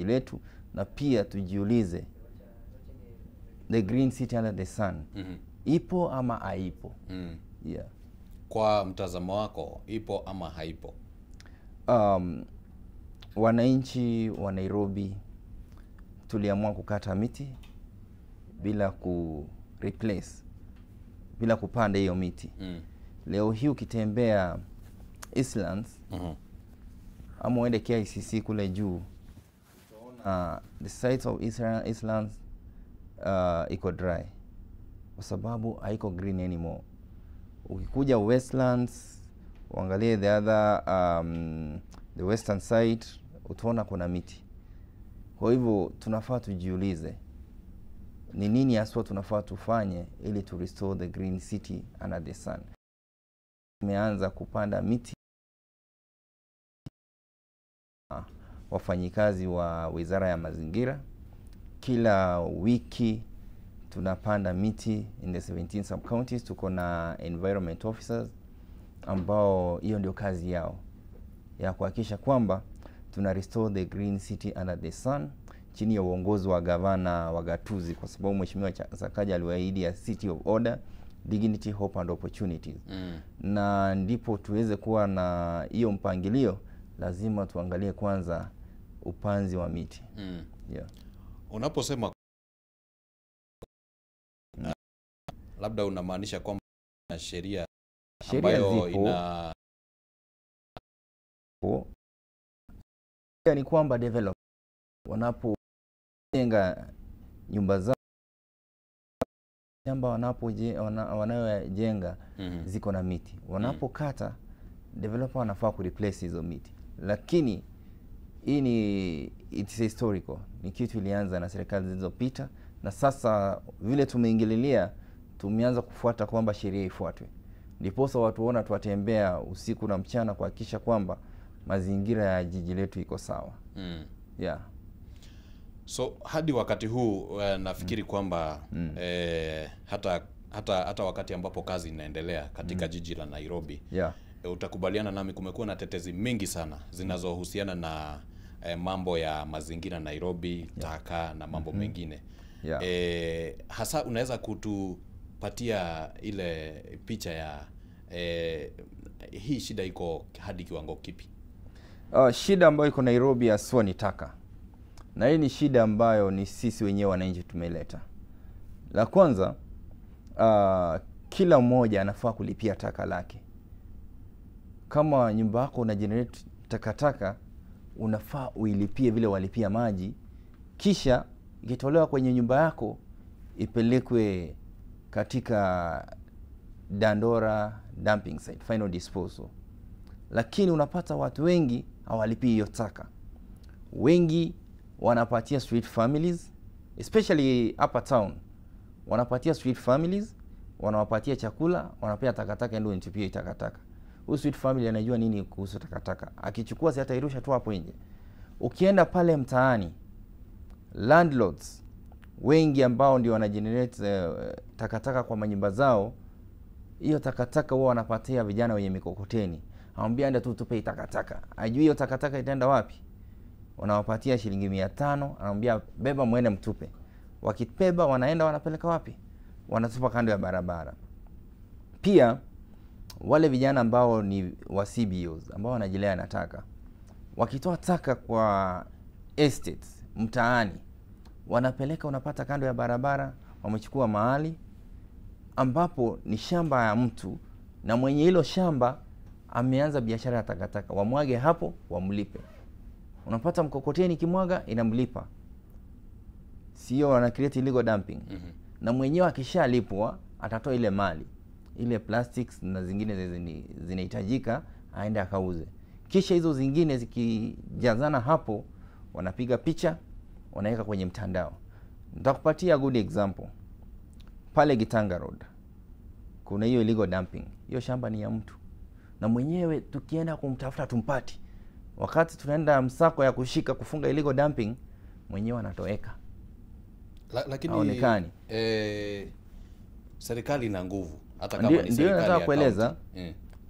jiji letu, na pia tujiulize the green city under the sun ipo ama haipo. Yeah. Kwa mtazamo wako, ipo ama haipo? Wananchi wa Nairobi tuliamua kukata miti bila replace, bila kupanda hiyo miti. Leo hii ukitembea Eastlands ama uende KICC kule juu, the sites of Eastlands iko dry kwa sababu haiko green anymore. Ukikuja Westlands uangalie the western side, utaona kuna miti. Kwa hivyo tunafaa tujiulize ni nini haswa tunafaa tufanye ili to restore the green city under the sun. Tumeanza kupanda miti. Wafanyikazi wa Wizara ya Mazingira kila wiki tunapanda miti in the 17 sub counties. Tuko na environment officers ambao hiyo ndio kazi yao ya kuhakikisha kwamba tuna restore the green city under the sun chini ya uongozi wa gavana wa gatuzi, kwa sababu Mheshimiwa Sakaja aliwaahidi ya city of order, dignity, hope and opportunities. Na ndipo tuweze kuwa na hiyo mpangilio, lazima tuangalie kwanza upanzi wa miti. Yeah. Unaposema labda unamaanisha kwamba sheria ambayo ni kwamba develop wanapojenga nyumba zao, shamba wanayojenga ziko na miti, wanapokata developer wanafaa ku replace hizo miti. Lakini hii ni it's historical, ni kitu ilianza na serikali zilizopita, na sasa vile tumeingililia tumeanza kufuata kwamba sheria ifuatwe. Ndiposa watu waona tuwatembea usiku na mchana kuhakikisha kwamba mazingira ya jiji letu iko sawa. Yeah. So hadi wakati huu nafikiri kwamba hata wakati ambapo kazi inaendelea katika jiji la Nairobi, utakubaliana nami kumekuwa na tetezi mingi sana zinazohusiana na mambo ya mazingira Nairobi, taka na mambo mengine. Hasa unaweza kutupatia ile picha ya hii shida iko hadi kiwango kipi? Shida ambayo iko Nairobi haswa ni taka. Na hii ni shida ambayo ni sisi wenyewe wananchi tumeleta. La kwanza, kila mmoja anafaa kulipia taka lake. Kama nyumba yako una generate takataka, unafaa uilipie vile walipia maji, kisha ikitolewa kwenye nyumba yako ipelekwe katika Dandora dumping site, final disposal. Lakini unapata watu wengi hawalipi hiyo taka. Wengi wanapatia street families, especially upper town. Wanapatia street families, wanawapatia chakula, wanapea takataka ndio nitupie takataka. Huyu street family anajua nini kuhusu takataka? Akichukua si atairusha tu hapo nje. Ukienda pale mtaani, landlords wengi ambao ndio wanagenerate takataka kwa manyumba zao, hiyo takataka wao wanapatia vijana wenye mikokoteni. Anambia enda tu tupe takataka. Ajui hiyo takataka itaenda wapi? Wanawapatia shilingi 500, anambia beba muende mtupe. Wakibeba wanaenda wanapeleka wapi? Wanatupa kando ya barabara. Pia wale vijana ambao ni wa CBOs ambao wanajilea na taka, wakitoa taka kwa estates mtaani, wanapeleka unapata kando ya barabara, wamechukua mahali ambapo ni shamba ya mtu, na mwenye hilo shamba ameanza biashara ya takataka, wamwage hapo wamlipe. Unapata mkokoteni kimwaga inamlipa. Sio wana create illegal dumping. Na mwenyewe akishalipwa atatoa ile mali, ile plastics na zingine zinahitajika aende akauze. Kisha hizo zingine zikijazana hapo, wanapiga picha, wanaweka kwenye mtandao. Nitakupatia good example. Pale Gitanga Road kuna hiyo illegal dumping. Hiyo shamba ni ya mtu, na mwenyewe tukienda kumtafuta tumpati. Wakati tunaenda msako ya kushika kufunga illegal dumping, mwenyewe anatoweka. Lakini haonekani. Serikali ina nguvu hata kama ni serikali. Ndio nataka kueleza.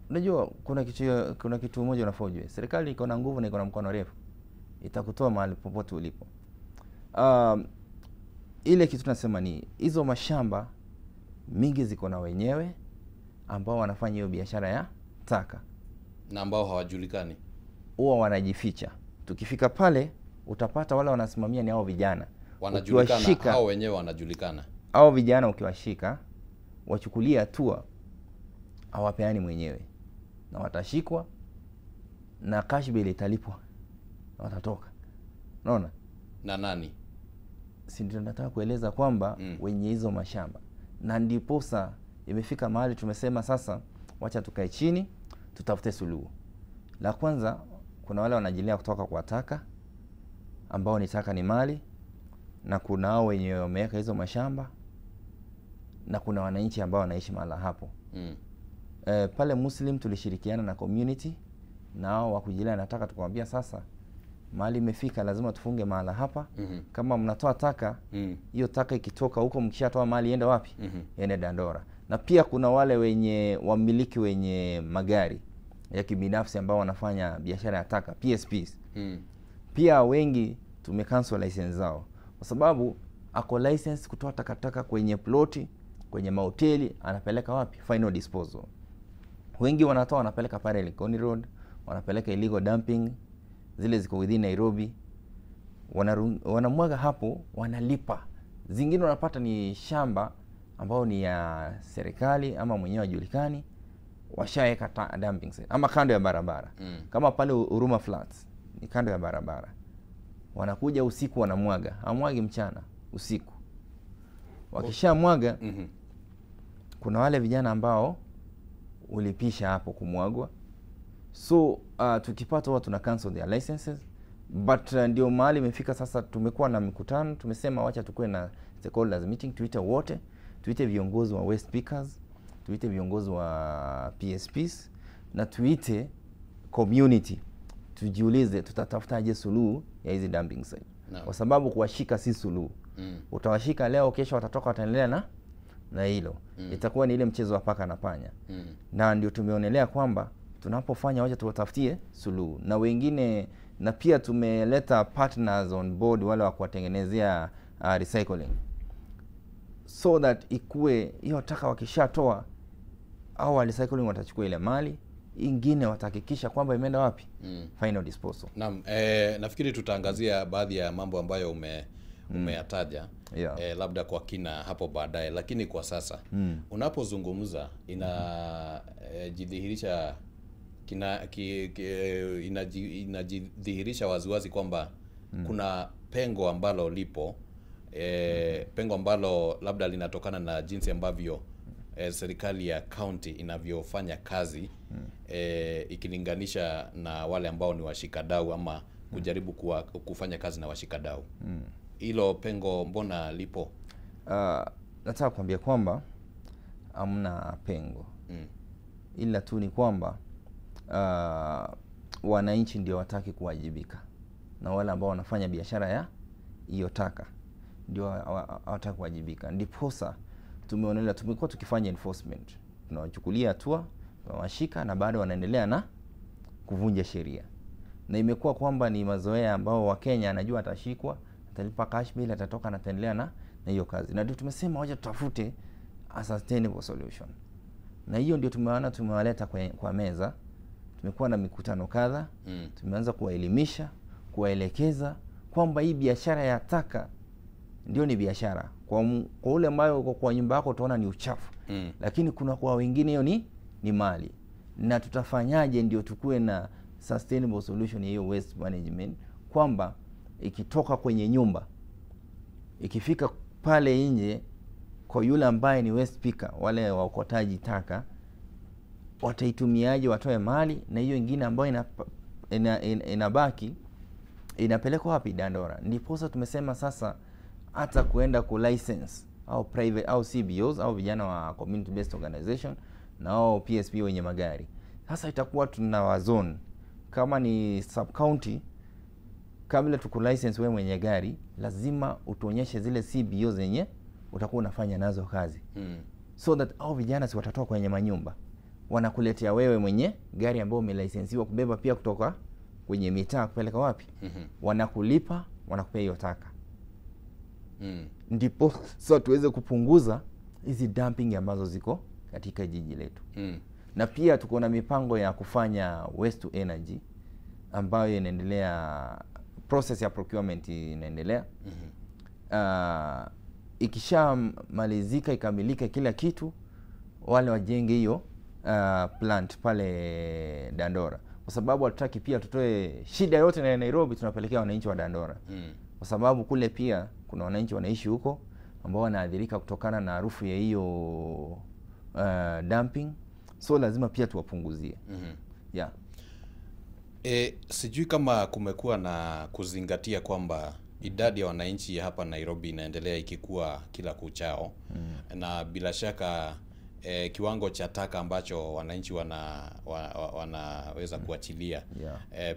Unajua kuna kitu moja unafaa ujue. Serikali iko na nguvu na iko na mkono refu. itakutoa mahali popote ulipo. Ile kitu tunasema ni hizo mashamba mingi ziko na wenyewe ambao wanafanya hiyo biashara ya taka na ambao hawajulikani, huwa wanajificha. Tukifika pale utapata wale wanasimamia ni hao vijana wanajulikana, hao wenyewe wanajulikana. Hao vijana ukiwashika, wachukulia hatua, hawapeani mwenyewe na watashikwa na cash bill italipwa na watatoka. Unaona? Na nani? Si ndio nataka kueleza kwamba wenye hizo mashamba. Na ndiposa imefika mahali tumesema sasa wacha tukae chini tutafute suluhu. La kwanza, kuna wale wanajilea kutoka kwa taka ambao ni taka ni mali, na kuna hao wenye wameweka hizo mashamba, na kuna wananchi ambao wanaishi mahali hapo. Pale Muslim tulishirikiana na community na hao wakujilea nataka, tukamwambia sasa mahali imefika lazima tufunge mahali hapa. Kama mnatoa taka, hiyo taka ikitoka huko mkishatoa mali iende wapi? Iende Dandora. Na pia kuna wale wenye wamiliki wenye magari ya kibinafsi ambao wanafanya biashara ya taka, PSPs. Pia wengi tumecancel license zao kwa sababu ako license kutoa takataka kwenye ploti, kwenye mahoteli, anapeleka wapi? Final disposal. Wengi wanatoa wanapeleka pale Likoni Road, wanapeleka illegal dumping, zile ziko within Nairobi, wanamwaga hapo, wanalipa. Zingine wanapata ni shamba ambao ni ya serikali ama mwenyewe hajulikani, washaeka dumping site ama kando ya barabara. Kama pale Huruma Flats ni kando ya barabara. Wanakuja usiku wanamwaga, hamwagi mchana, usiku. Wakishamwaga, kuna wale vijana ambao ulipisha hapo kumwagwa. So tukipata watu tuna cancel their licenses, but ndio mahali imefika sasa. Tumekuwa na mikutano, tumesema wacha tukue na stakeholders meeting, tuite wote, tuite viongozi wa waste pickers, tuite viongozi wa PSPs, na tuite community, tujiulize tutatafutaje suluhu ya hizi dumping site. Kwa sababu kuwashika si suluhu. Utawashika leo, kesho watatoka wataendelea na hilo. Itakuwa ni ile mchezo wa paka na panya. Na ndio tumeonelea kwamba tunapofanya wacha tuwatafutie suluhu. Na wengine, na pia tumeleta partners on board, wale wa kuwatengenezea recycling, so that ikue hiyo taka wakishatoa au recycling watachukua ile mali ingine, watahakikisha kwamba imeenda wapi? Final disposal. Naam, nafikiri tutaangazia baadhi ya mambo ambayo umeyataja labda kwa kina hapo baadaye, lakini kwa sasa unapozungumza inajidhihirisha inajidhihirisha waziwazi kwamba kuna pengo ambalo lipo, pengo ambalo labda linatokana na jinsi ambavyo serikali ya county inavyofanya kazi ikilinganisha na wale ambao ni washikadau ama kujaribu kufanya kazi na washikadau. Hilo pengo mbona lipo? Nataka kuambia kwamba hamna pengo. Ila tu ni kwamba wananchi ndio wataki kuwajibika, na wale ambao wanafanya biashara ya hiyo taka ndio hawataki kuwajibika. Ndiposa tumeonelea, tumekuwa tukifanya enforcement, tunawachukulia hatua, tunawashika, na baada wanaendelea na kuvunja sheria. Na imekuwa kwamba ni mazoea ambao Wakenya anajua atashikwa, atalipa cash bill, atatoka na ataendelea na hiyo kazi. Na ndio tumesema waje tutafute a sustainable solution. Na hiyo ndio tumeona tumewaleta kwa meza. Tumekuwa na mikutano kadha, tumeanza kuwaelimisha, kuwaelekeza kwamba hii biashara ya taka ndio ni biashara. Kwa ule ambayo uko kwa nyumba yako utaona ni uchafu. Lakini kuna kwa wengine hiyo ni mali. Na tutafanyaje ndio tukue na sustainable solution ya hiyo waste management, kwamba ikitoka kwenye nyumba ikifika pale nje kwa yule ambaye ni waste picker, wale waokotaji taka, wataitumiaje, watoe mali, na hiyo ingine ambayo inabaki inapelekwa wapi? Dandora. Ndiposa tumesema sasa hata kuenda ku license au private au CBOs au vijana wa community based organization na au PSP wenye magari, sasa itakuwa tuna wazone. Kama ni sub county, kabla tuku license wewe mwenye gari, lazima utuonyeshe zile CBO zenye utakuwa unafanya nazo kazi. So that au vijana si watatoka kwenye manyumba, wanakuletea wewe mwenye gari ambao umelicensiwa kubeba pia kutoka kwenye mitaa kupeleka wapi? Wanakulipa, wanakupea hiyo taka. Ndipo sasa tuweze kupunguza hizi dumping ambazo ziko katika jiji letu. Na pia tuko na mipango ya kufanya waste to energy ambayo inaendelea, process ya procurement inaendelea. Ikishamalizika ikamilika kila kitu, wale wajenge hiyo plant pale Dandora, kwa sababu hatutaki pia tutoe shida yote na Nairobi tunapelekea wananchi wa Dandora. Kwa sababu kule pia kuna wananchi wanaishi huko ambao wanaathirika kutokana na harufu ya hiyo dumping, so lazima pia tuwapunguzie. Yeah. Sijui kama kumekuwa na kuzingatia kwamba idadi ya wananchi hapa Nairobi inaendelea ikikua kila kuchao. Na bila shaka kiwango cha taka ambacho wananchi wanaweza kuachilia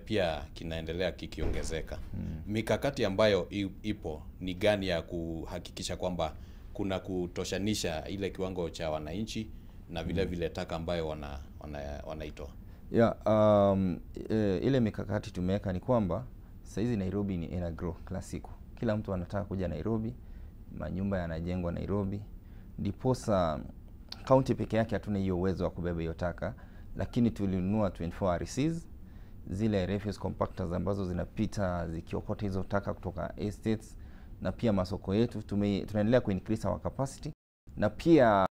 pia kinaendelea kikiongezeka. Mikakati ambayo ipo ni gani ya kuhakikisha kwamba kuna kutoshanisha ile kiwango cha wananchi na vile vile taka ambayo wanaitoa? Ile mikakati tumeweka ni kwamba sasa hizi Nairobi ni ina grow kila siku. Kila mtu anataka kuja Nairobi, manyumba yanajengwa Nairobi. Ndiposa county peke yake hatuna hiyo uwezo wa kubeba hiyo taka, lakini tulinunua 24 RCs, zile refuse compactors ambazo zinapita zikiokota hizo taka kutoka estates, na pia masoko yetu tunaendelea ku-increase our capacity, na pia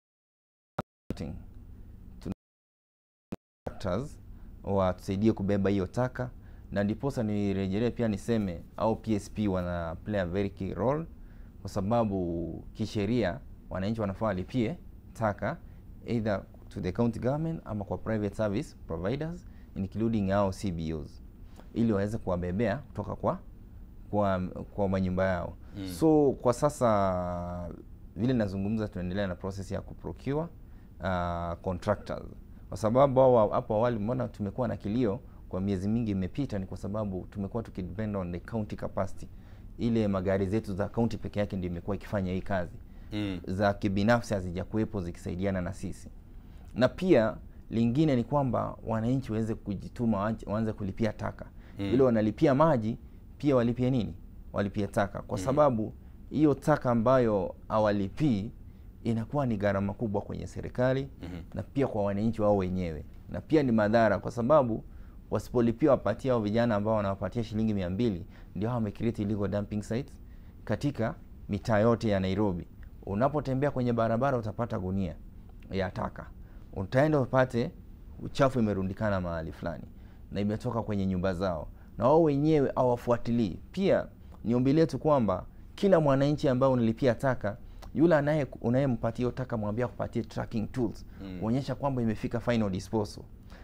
watusaidie kubeba hiyo taka. Na ndiposa nirejelee pia niseme au PSP wana play a very key role, kwa sababu kisheria wananchi wanafaa walipie taka either to the county government ama kwa private service providers including our CBOs, ili waweze kuwabebea kutoka kwa manyumba yao. So kwa sasa vile nazungumza, tunaendelea na process ya kuprocure contractors, kwa sababu hapo awali mbona tumekuwa na kilio kwa miezi mingi imepita, ni kwa sababu tumekuwa tukidepend on the county capacity. Ile magari zetu za county peke yake ndio imekuwa ikifanya hii kazi. Za kibinafsi hazijakuepo zikisaidiana na sisi. Na pia lingine ni kwamba wananchi waweze kujituma, waanze kulipia taka. Ile wanalipia maji pia walipie nini? Walipie taka, kwa sababu hiyo taka ambayo hawalipii inakuwa ni gharama kubwa kwenye serikali na pia kwa wananchi wao wenyewe, na pia ni madhara, kwa sababu wasipolipia wapatia hao vijana ambao wanawapatia shilingi 200, ndio hao wamecreate illegal dumping sites katika mitaa yote ya Nairobi. Unapotembea kwenye barabara utapata gunia ya taka, utaenda upate uchafu imerundikana mahali fulani na imetoka kwenye nyumba zao, na wao wenyewe hawafuatilii. Pia ni ombi letu kwamba kila mwananchi ambao unalipia taka, yule unayempatia taka mwambie kupatia tracking tools, kuonyesha kwamba imefika final disposal.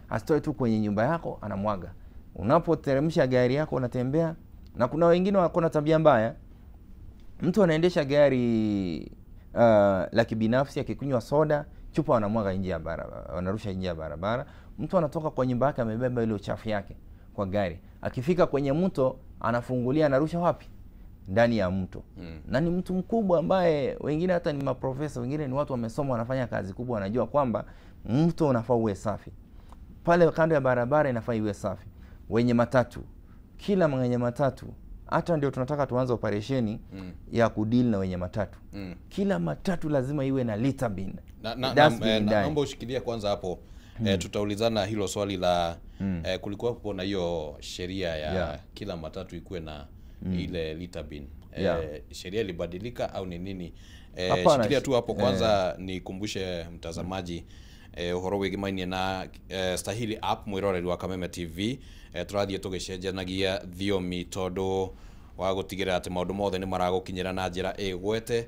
Asitoe tu kwenye nyumba yako anamwaga. Unapoteremsha gari yako unatembea, na kuna wengine wako na tabia mbaya. Mtu anaendesha gari la kibinafsi, akikunywa soda, chupa wanamwaga nje ya barabara, wanarusha nje ya barabara. Mtu anatoka kwa nyumba yake amebeba ile uchafu yake kwa gari. Akifika kwenye mto anafungulia, anarusha wapi? Ndani ya mto. Na ni mtu mkubwa ambaye wengine hata ni maprofesa, wengine ni watu wamesoma, wanafanya kazi kubwa, wanajua kwamba mto unafaa uwe safi. Pale kando ya barabara inafaa iwe safi. Wenye matatu, kila mwenye matatu, hata ndio tunataka tuanze operesheni ya kudeal na wenye matatu. Kila matatu lazima iwe na litter bin. Naomba ushikilia kwanza hapo. Tutaulizana hilo swali la kulikuwa hapo na hiyo sheria ya kila matatu ikuwe na ile litter bin. Sheria ilibadilika au ni nini? Shikilia tu hapo kwanza, nikumbushe mtazamaji uhoro wigimainie na Stahili app mwiroreri wa Kameme TV. Turathie tugicenjanagia thiomi tondu wa gutigira ati maundu mothe ni maragukinyira na njira igwete.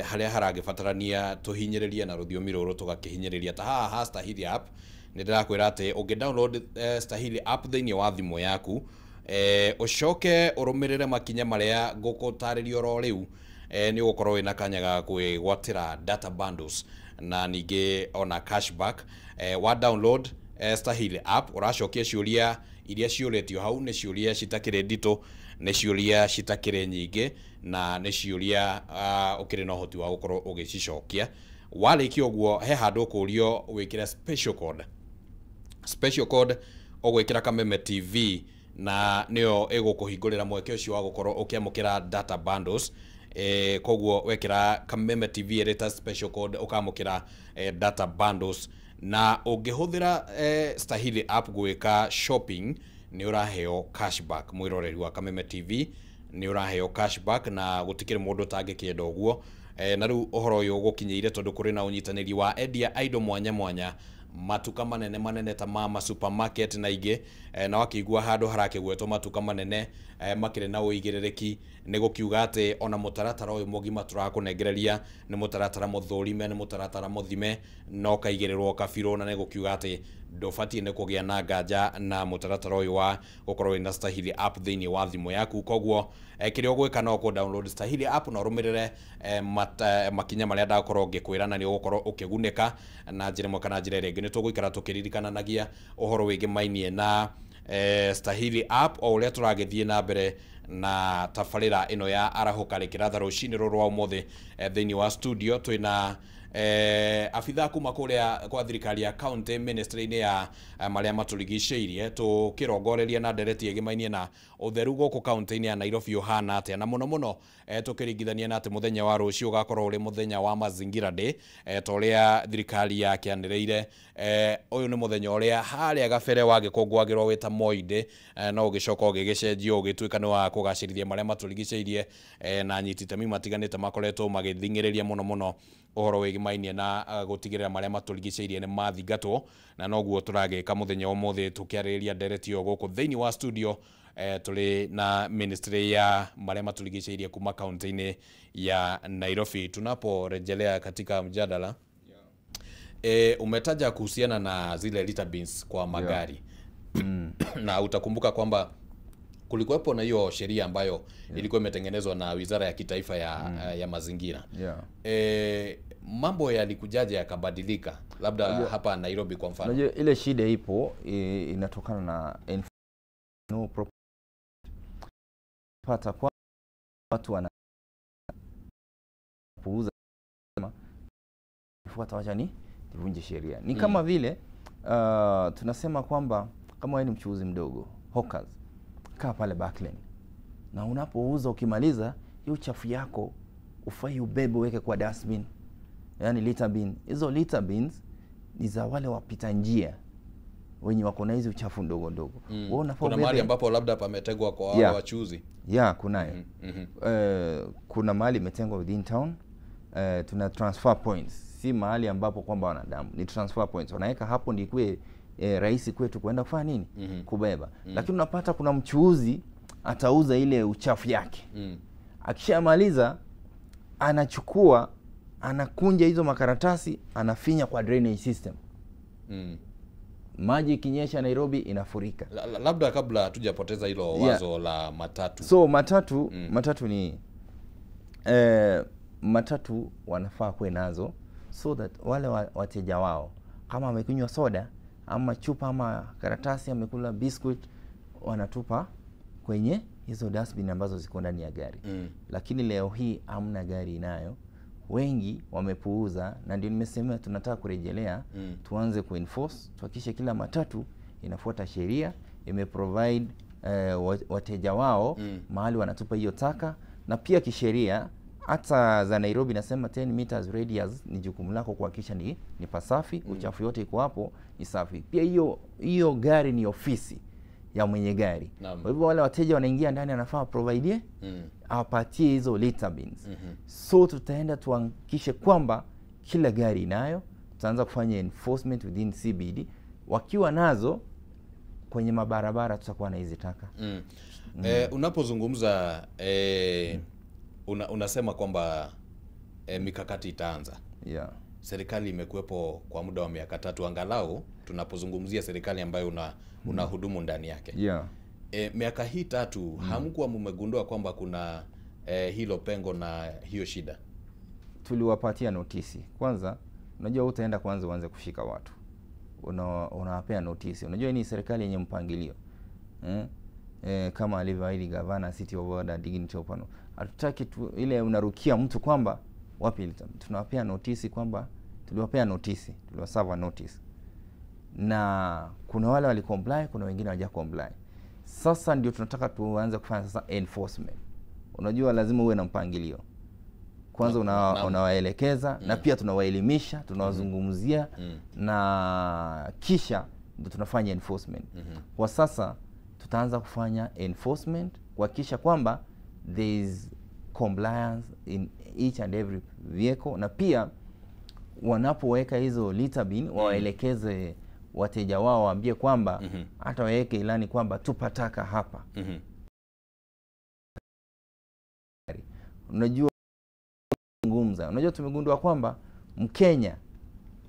Haria haragibatarania tuhinyiririe na ruthiomi ruru tugakihinyiriria ta haha Stahili app. Nindirakwira ati ungi download Stahili app thiini wa thimu yaku, ucoke urumirire makinya maria ngukutaririo ro riu, ni ugukorwo wina kanya ga kwigwatira data bundles na ninge ona cashback. Wa download Stahili app, uracokia ciuria iria ciuretio hau ni ciuria citakire ndito, ni ciuria citakire nyingi, na ni ciuria ukire na hoti wa gukorwo ugicokia. Warikio guo he handu kurio wikira special code ogwikira Kameme TV na niyo igukuhingurira mweke ucio wa gukorwo ukiamukira data bundles. Koguo wekira Kameme TV reta special code ukamukira data bundles, na ungihuthira Stahili app gwika shopping ni uraheo cashback. Mwiroreri wa Kameme TV ni uraheo cashback na gutikire mundu tangikienda uguo. Na riu uhoro uyu gukinyeire tondu kuri na unyitaniri wa endia indo mwanya mwanya, matuka manene ta mama supermarket na ingi, na wakigua handu harakigwetwo matuka manene makire na uigirereki ni gukiuga ati ona mutaratara uyu mugima turakunengereria ni mutaratara muthurime, ni mutaratara muthime, no kaigirirwo kabiro, na ni gukiuga ati ndubatie ni kugia na nganja na mutaratara uyu wa gukorwo ina Stahili app thiini wa thimu yaku. Koguo kirio gwika no ku download Stahili app na urumirire makinya maria ndakorwo ngikwira, na ni ugukorwo ukigunika na njira imwe kana njira ringi. Ni tugwikara tukiririkananagia uhoro wingi mainie na Stahili app o uria turagithie na mbere na tafarira ino ya arahuka rikiratha rucini ruru wa umuthi thiini wa studio twina afitha kuma kuria kwa thirikari ya county ministry-ini ya maria maturigiceirie tukirongoreria na ndereti igimainie na utheru guku county-ini ya Nairobi uhana atia, na muno tukiringithania na ati muthenya wa rucio ugakorwo uri muthenya wa mazingira day toria thirikari ya kianireire. Uyu ni muthenya uria haria gabere wagikongwagirwo wita Moi Day, no ugicoka ugigicenjio ugituika ni wa kugacirithia maria maturigiceirie, na nyititemi matiganite makoretwo magithingiriria muno uhoro wigimainie na gutigirira maria maturigiceirie ni mathingatwo, na noguo turagika muthenya umuthi tukiarĩrĩria ndereti yo guku thiini wa studio. Tuli na ministry ya maria maturigiceirie kuma county-ini ya Nairobi. Tunaporejelea katika mjadala, umetaja kuhusiana na zile litter bins kwa magari. Na utakumbuka kwamba kulikuwepo na hiyo sheria ambayo ilikuwa imetengenezwa na Wizara ya Kitaifa ya Mazingira. Mambo yalikujaje yakabadilika labda hapa Nairobi kwa mfano? Unajua ile shida ipo inatokana na no pata kwa watu wana puuza fuata wacha ni ivunje sheria. Ni kama vile tunasema kwamba kama wewe ni mchuuzi mdogo, hawkers, kaa pale Backland, na unapouza ukimaliza hiyo chafu yako ufai ubebe weke kwa dustbin, yani litter bin. Hizo litter bins ni za wale wapita njia wenye wako na hizo uchafu ndogo ndogo. Kuna mahali ambapo labda pametegwa kwa wale wachuuzi. Kunayo. Kuna mahali imetengwa within town. Tuna transfer points, si mahali ambapo kwamba wanadamu, ni transfer points. Wanaweka hapo ndio ikue rahisi kwetu kwenda kufanya nini? Kubeba. Lakini unapata kuna mchuuzi atauza ile uchafu yake. Akishamaliza anachukua, anakunja hizo makaratasi, anafinya kwa drainage system. Maji ikinyesha Nairobi inafurika. Labda kabla hatujapoteza hilo wazo la matatu. So matatu ni matatu wanafaa kuwe nazo so that wale wateja wao kama amekunywa soda ama chupa ama karatasi, amekula biscuit, wanatupa kwenye hizo dustbin ambazo ziko ndani ya gari. Lakini leo hii hamna gari inayo. Wengi wamepuuza, na ndio nimesema tunataka kurejelea, tuanze kuenforce, tuhakikishe kila matatu inafuata sheria, imeprovide wateja wao mahali wanatupa hiyo taka. Na pia kisheria hata za Nairobi nasema 10 meters radius ni jukumu lako kuhakikisha ni pasafi, uchafu yote iko hapo ni safi. Pia hiyo gari ni ofisi ya mwenye gari. Kwa hivyo wale wateja wanaingia ndani anafaa provide apatie hizo litter bins. So tutaenda tuhakikishe kwamba kila gari inayo. Tutaanza kufanya enforcement within CBD. Wakiwa nazo kwenye mabarabara tutakuwa na hizi taka. Unapozungumza unasema kwamba mikakati itaanza. Serikali imekuwepo kwa muda wa miaka 3 angalau, tunapozungumzia serikali ambayo una hudumu ndani yake. Miaka hii 3 hamkuwa mmegundua kwamba kuna hilo pengo na hiyo shida? Tuliwapatia notisi. Kwanza unajua utaenda kwanza uanze kushika watu, unawapea notisi. Unajua ni serikali yenye mpangilio. Kama alivyoahidi gavana City of Order Dignity Opano, hatutaki ile unarukia mtu kwamba wapi. Tunawapea notisi kwamba tuliwapea notisi, tuliwasava notice. na kuna wale wali comply, kuna wengine hawaja comply. Sasa ndio tunataka tuanze kufanya sasa enforcement. Unajua lazima uwe na mpangilio. Kwanza unawaelekeza na pia tunawaelimisha, tunawazungumzia na kisha ndio tunafanya enforcement. Kwa sasa tutaanza kufanya enforcement kuhakikisha kwamba there is compliance in each and every vehicle, na pia wanapoweka hizo litter bin waelekeze wateja wao, waambie kwamba hata waweke ilani kwamba tupa taka hapa. Unajua tumegundua kwamba Mkenya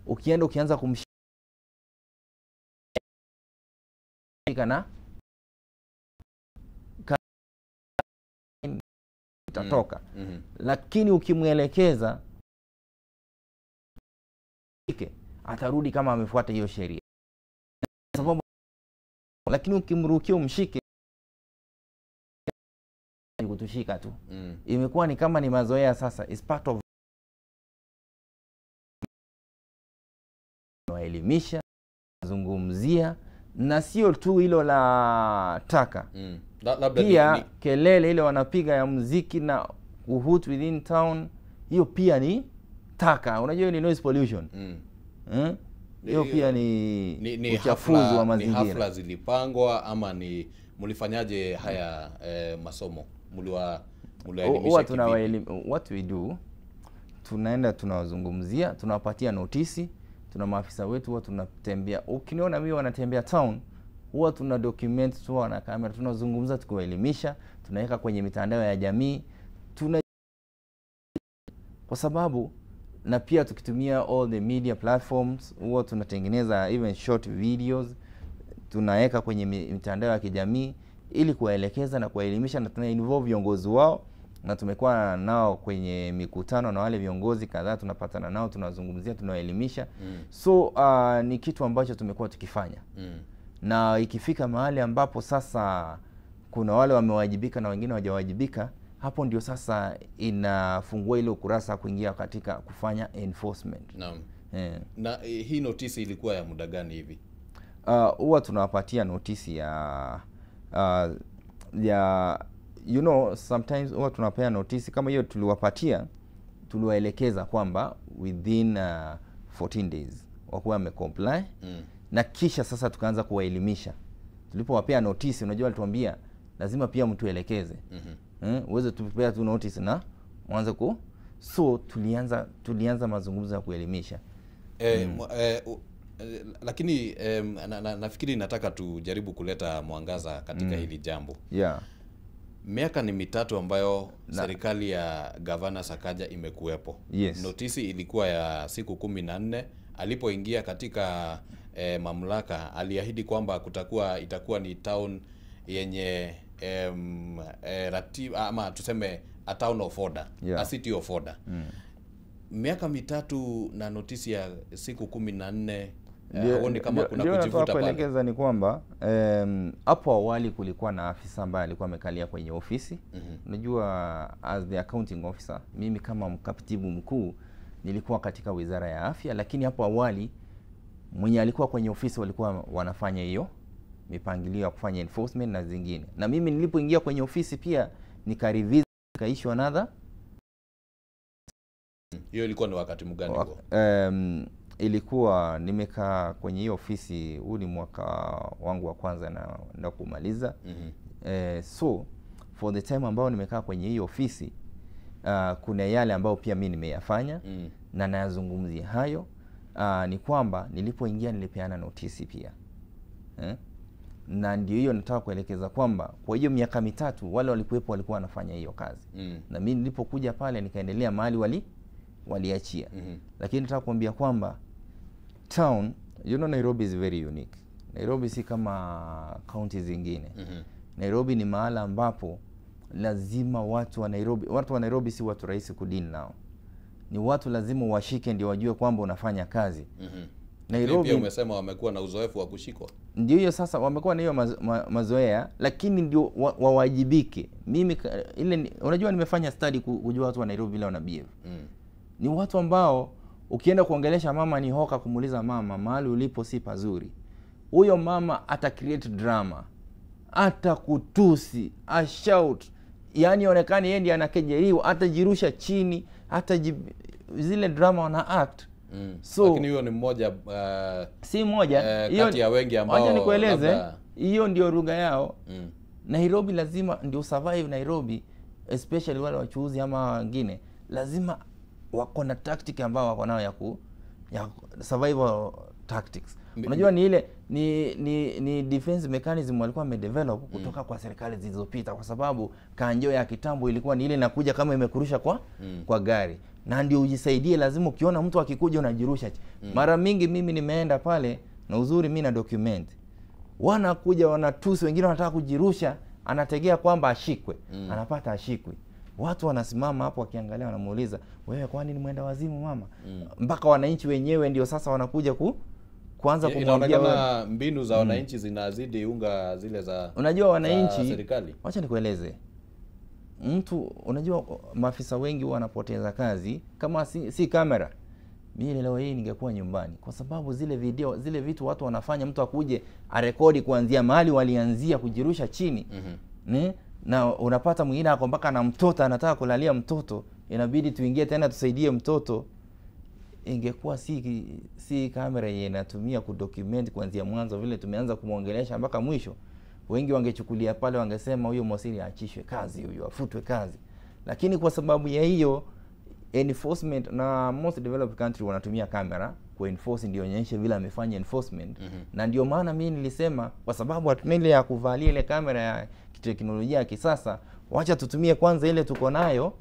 ukianza kumshika na itatoka. Lakini ukimwelekeza atarudi kama amefuata hiyo sheria. Sababu lakini ukimrukia umshike ni kutushika tu. Imekuwa ni kama ni mazoea sasa, is part of waelimisha, zungumzia, na sio tu hilo la taka. Pia kelele ile wanapiga ya muziki na uhut within town, hiyo pia ni taka. Unajua ni noise pollution. Hiyo pia ni uchafuzi wa mazingira. Ni hafla zilipangwa ama ni mlifanyaje haya masomo? What we do, tunaenda tunawazungumzia, tunawapatia notisi, tuna maafisa wetu huwa tunatembea. Ukiniona mimi wanatembea town, huwa tuna document tu na kamera, tunazungumza, tukiwaelimisha, tunaweka kwenye mitandao ya jamii, kwa sababu na pia tukitumia all the media platforms, huwa tunatengeneza even short videos, tunaweka kwenye mitandao ya kijamii ili kuwaelekeza na kuwaelimisha, na tuna involve viongozi wao, na tumekuwa nao kwenye mikutano na wale viongozi kadhaa, tunapatana nao, tunazungumzia, tunawaelimisha. So ni kitu ambacho tumekuwa tukifanya. Na ikifika mahali ambapo sasa kuna wale wamewajibika na wengine hawajawajibika, hapo ndio sasa inafungua ile ukurasa kuingia katika kufanya enforcement. Naam. Na hii notisi ilikuwa ya muda gani hivi? Huwa tunawapatia notisi ya sometimes huwa tunapea notisi kama hiyo tuliwaelekeza kwamba within 14 days wakuwa wamecomply. Na kisha sasa tukaanza kuwaelimisha. Tulipowapea notisi, unajua alituambia lazima pia mtuelekeze. Uweze tupea tu notice na mwanzo so tulianza mazungumzo ya kuelimisha. Lakini nafikiri nataka tujaribu kuleta mwangaza katika hili jambo. Miaka ni mitatu ambayo serikali ya Gavana Sakaja imekuwepo. Notisi ilikuwa ya siku 14. Alipoingia katika mamlaka, aliahidi kwamba itakuwa ni town yenye ama tuseme a town of order, a city of order. Miaka mitatu na notisi ya siku 14, huoni kama kuna kujivuta pale? Kuelekeza ni kwamba hapo awali kulikuwa na afisa ambaye alikuwa amekalia kwenye ofisi. Unajua as the accounting officer, mimi kama mkatibu mkuu nilikuwa katika Wizara ya Afya, lakini hapo awali mwenye alikuwa kwenye ofisi walikuwa wanafanya hiyo mipangilio ya kufanya enforcement na zingine. Na mimi nilipoingia kwenye ofisi pia nikarevise, nikaissue another. Hiyo ilikuwa ni wakati mgani huo? Ilikuwa nimekaa kwenye hiyo ofisi, huu ni mwaka wangu wa kwanza na kumaliza. So for the time ambao nimekaa kwenye hiyo ofisi, kuna yale ambao pia mimi nimeyafanya na nayazungumzia hayo. Ni kwamba nilipoingia nilipeana notisi pia. Na ndio hiyo nataka kuelekeza kwamba kwa hiyo miaka mitatu wale walikuwepo walikuwa wanafanya hiyo kazi. Na mimi nilipokuja pale nikaendelea mahali waliachia. Lakini nataka kuambia kwamba town, Nairobi is very unique. Nairobi si kama counties zingine. Nairobi ni mahala ambapo lazima watu wa Nairobi si watu rahisi kudini nao. Ni watu lazima washike ndio wajue kwamba unafanya kazi. Nairobi pia umesema wamekuwa na uzoefu wa kushikwa. Ndio hiyo sasa wamekuwa na hiyo mazoea, lakini ndio wawajibike. Mimi unajua nimefanya study kujua watu wa Nairobi vile wana behave. Ni watu ambao Ukienda kuongelesha mama ni hoka, kumuuliza mama mahali ulipo si pazuri, huyo mama ata create drama, ata kutusi, a shout, yani onekani yeye ndiye anakejeliwa, atajirusha chini, hata zile drama wana act. So lakini hiyo ni mmoja si mmoja, hiyo kati ya wengi ambao wacha nikueleze, hiyo ndio lugha yao. Nairobi lazima ndio survive. Nairobi especially wale wachuuzi ama wengine lazima wako na tactic ambao wako nayo ya survival tactics. Unajua ni ile ni defense mechanism walikuwa wamedevelop kutoka kwa serikali zilizopita, kwa sababu kanjo ya kitambo ilikuwa ni ile inakuja kama imekurusha kwa gari, na ndio ujisaidie. Lazima ukiona mtu akikuja unajirusha. Mara mingi mimi nimeenda pale, na uzuri mimi na document, wanakuja wanatusi, wengine wanataka kujirusha, anategea kwamba ashikwe, anapata ashikwe. Watu wanasimama hapo wakiangalia, wanamuuliza wewe kwani ni mwenda wazimu mama? Mpaka wananchi wenyewe ndio sasa wanakuja kuanza kumwambia. Mbinu za wananchi zinazidi unga zile za, unajua wananchi, serikali. Wacha nikueleze, mtu unajua maafisa wengi wanapoteza kazi kama si kamera. Mimi leo hii ningekuwa nyumbani, kwa sababu zile video, zile vitu watu wanafanya, mtu akuje arekodi kuanzia mahali walianzia kujirusha chini. Na unapata mwingine ako mpaka na mtoto anataka kulalia mtoto, inabidi tuingie tena tusaidie mtoto. Ingekuwa si kamera yenye inatumia kudocument kuanzia mwanzo vile tumeanza kumuongelesha mpaka mwisho, wengi wangechukulia pale, wangesema huyo Mosiri aachishwe kazi, huyo afutwe kazi. Lakini kwa sababu ya hiyo enforcement, na most developed country wanatumia kamera kuenforce, ndio onyeshe vile amefanya enforcement. Na ndio maana mimi nilisema, kwa sababu hatuna ile ya kuvalia ile kamera ya teknolojia ya kisasa, wacha tutumie kwanza ile tuko nayo,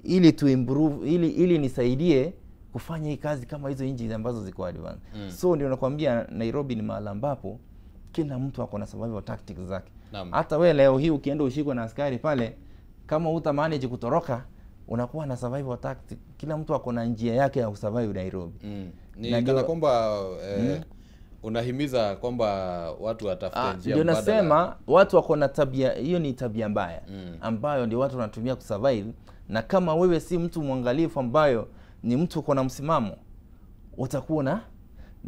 ili tu improve, ili nisaidie kufanya hii kazi kama hizo nchi ambazo ziko advanced. So ndio nakwambia Nairobi ni mahali ambapo kila mtu ako na survival tactics zake. Hata wewe leo hii ukienda ushikwe na askari pale, kama uta manage kutoroka, unakuwa na survival tactics. Kila mtu ako na njia yake ya kusurvive Nairobi. Ni kana kwamba unahimiza kwamba watu watafute njia mbadala. Ndio nasema watu wako na tabia hiyo, ni tabia mbaya ambayo ndio watu wanatumia kusurvive. Na kama wewe si mtu mwangalifu, ambayo ni mtu uko na msimamo, utakuwa na,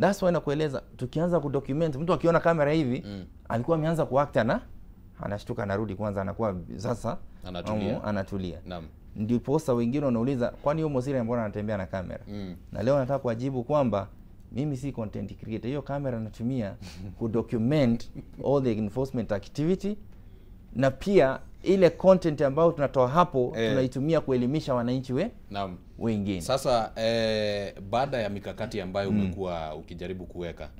that's why nakueleza, tukianza kudocument, mtu akiona kamera hivi alikuwa ameanza kuact, na anashtuka, anarudi kwanza, anakuwa sasa anatulia. Ndipo sasa wengine wanauliza, kwani huyo Mosiri mbona anatembea na kamera? Na leo nataka kujibu kwamba mimi si content creator. Hiyo kamera natumia kudocument all the enforcement activity, na pia ile content ambayo tunatoa hapo tunaitumia kuelimisha wananchi wengine. Sasa baada ya mikakati ambayo umekuwa ukijaribu kuweka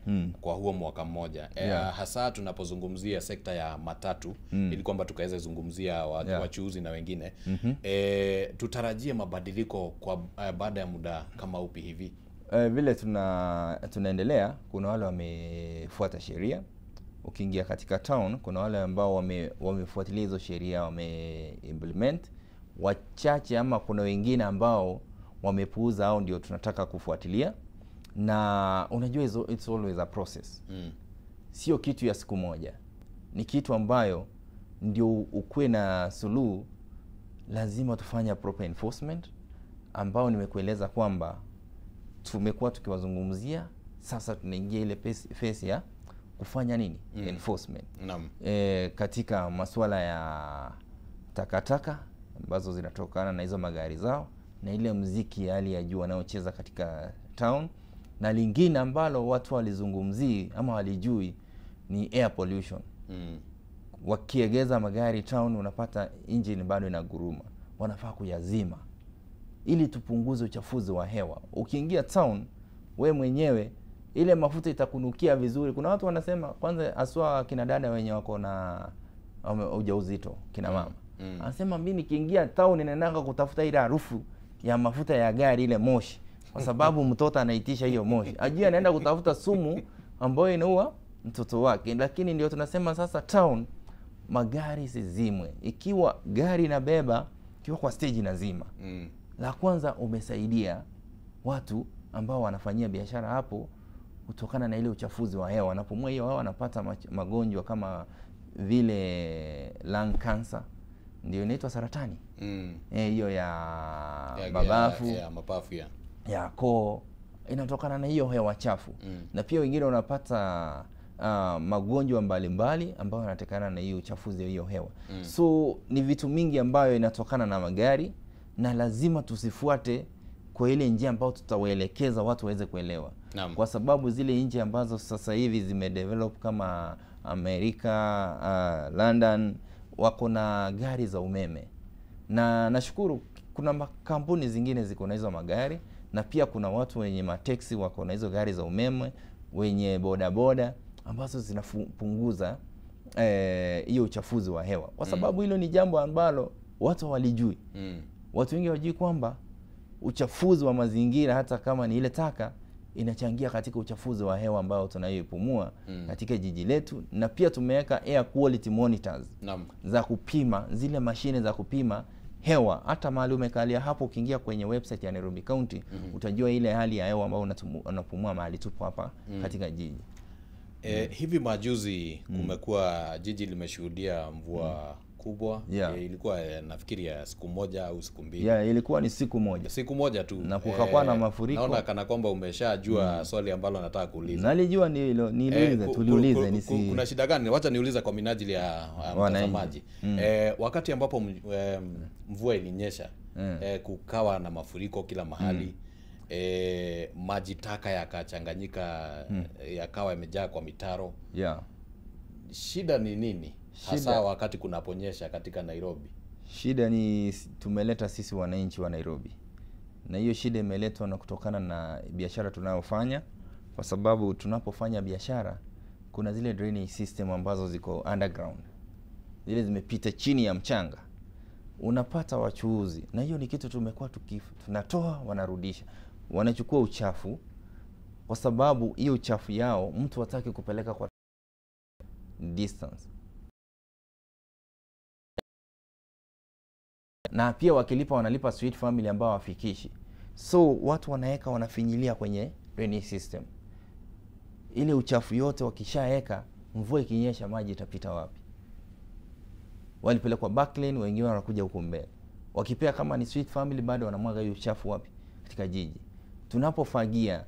kwa huo mwaka mmoja, hasa tunapozungumzia sekta ya matatu, ili kwamba tukaweza zungumzia wachuuzi na wengine, tutarajie mabadiliko kwa baada ya muda kama upi hivi? Vile tunaendelea, kuna wale wamefuata sheria. Ukiingia katika town, kuna wale ambao wamefuatilia hizo sheria, wameimplement. Wachache ama kuna wengine ambao wamepuuza, au ndio tunataka kufuatilia. Na unajua it's always a process. Sio kitu ya siku moja. Ni kitu ambayo ndio ukue na suluhu, lazima tufanye proper enforcement, ambao nimekueleza kwamba tumekuwa tukiwazungumzia. Sasa tunaingia ile phase ya kufanya nini? Enforcement. Katika masuala ya takataka ambazo zinatokana na hizo magari zao, na ile muziki hali ya juu wanaocheza katika town. Na lingine ambalo watu walizungumzii ama walijui ni air pollution. Wakiegeza magari town, unapata engine bado inaguruma, wanafaa kuyazima ili tupunguze uchafuzi wa hewa. Ukiingia town, we mwenyewe ile mafuta itakunukia vizuri. Kuna watu wanasema, kwanza aswa kina dada wenye wako na ujauzito, kina mama, anasema mimi nikiingia town ninaenda kutafuta ile harufu ya mafuta ya gari, ile moshi, kwa sababu mtoto anaitisha hiyo moshi, ajui anaenda kutafuta sumu ambayo inaua mtoto wake. Lakini ndio tunasema sasa town magari sizimwe. Ikiwa gari inabeba, ikiwa kwa stage nazima. La kwanza umesaidia watu ambao wanafanyia biashara hapo kutokana na ile uchafuzi wa hewa. Wanapumua hiyo hewa, wanapata magonjwa kama vile lung cancer, ndio inaitwa saratani. Hiyo ya mabafu, mapafu ya koo, inatokana na hiyo hewa chafu. Na pia wengine wanapata magonjwa mbalimbali ambayo yanatokana na hiyo uchafuzi wa hiyo hewa. So ni vitu mingi ambayo inatokana na magari, na lazima tusifuate kwa ile njia ambayo tutawaelekeza watu waweze kuelewa. Kwa sababu zile nchi ambazo sasa hivi zimedevelop kama Amerika, London, wako na gari za umeme. Na nashukuru kuna makampuni zingine ziko na hizo magari, na pia kuna watu wenye mateksi wako na hizo gari za umeme, wenye bodaboda ambazo zinapunguza hiyo uchafuzi wa hewa. Kwa sababu hilo ni jambo ambalo watu hawalijui. Watu wengi hawajui kwamba uchafuzi wa mazingira, hata kama ni ile taka, inachangia katika uchafuzi wa hewa ambao tunayoipumua katika jiji letu. Na pia tumeweka air quality monitors za kupima, zile mashine za kupima hewa. Hata mahali umekalia hapo, ukiingia kwenye website ya Nairobi County utajua ile hali ya hewa ambayo unapumua mahali tupo hapa katika jiji. Hivi majuzi kumekuwa jiji limeshuhudia mvua kubwa. Ilikuwa nafikiri ya siku moja au siku mbili. Ilikuwa ni siku moja. Siku moja tu. Na kukakuwa na mafuriko. Naona kana kwamba umeshajua swali ambalo nataka kuuliza. Nalijua niulize, tuliulize kuna shida gani? Wacha niulize kwa minajili ya mtazamaji. Wakati ambapo mvua ilinyesha, kukawa na mafuriko kila mahali. Maji taka yakachanganyika, yakawa yamejaa kwa mitaro. Shida ni nini? Hasa wakati kunaponyesha katika Nairobi. Shida ni tumeleta sisi wananchi wa Nairobi. Na hiyo shida imeletwa na kutokana na biashara tunayofanya, kwa sababu tunapofanya biashara kuna zile drainage system ambazo ziko underground. Zile zimepita chini ya mchanga. Unapata wachuuzi, na hiyo ni kitu tumekuwa tunatoa, wanarudisha. Wanachukua uchafu, kwa sababu hiyo uchafu yao mtu hataki kupeleka kwa distance. Na pia wakilipa wanalipa Sweet Family ambao wafikishi. So watu wanafinyilia kwenye drainage system. Ile uchafu yote wakishaeka, mvua ikinyesha maji itapita wapi? Walipelekwa backlane, wengine wanakuja huko mbele. Wakipea kama ni Sweet Family, bado wanamwaga hiyo uchafu wapi? Katika jiji. Tunapofagia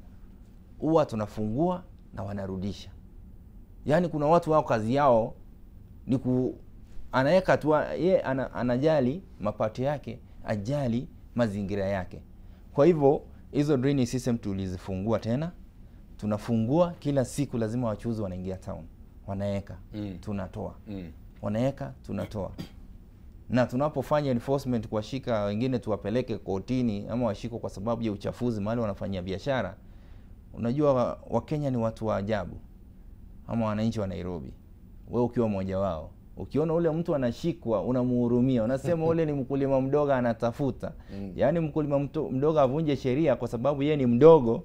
huwa tunafungua na wanarudisha. Yaani kuna watu wao kazi yao ni anaweka tu, yeye anajali mapato yake, ajali mazingira yake. Kwa hivyo hizo drainage system tulizifungua tena. Tunafungua kila siku, lazima wachuuzi wanaingia town. Wanaweka, tunatoa. Wanaweka, tunatoa. Na tunapofanya enforcement kuwashika wengine, tuwapeleke kotini ama washiko kwa sababu ya uchafuzi mahali wanafanyia biashara. Unajua Wakenya ni watu wa ajabu, ama wananchi wa Nairobi. Wewe ukiwa mmoja wao, ukiona ule mtu anashikwa, unamuhurumia. Unasema ule ni mkulima mdogo anatafuta. Yaani mkulima mdogo avunje sheria kwa sababu yeye ni mdogo,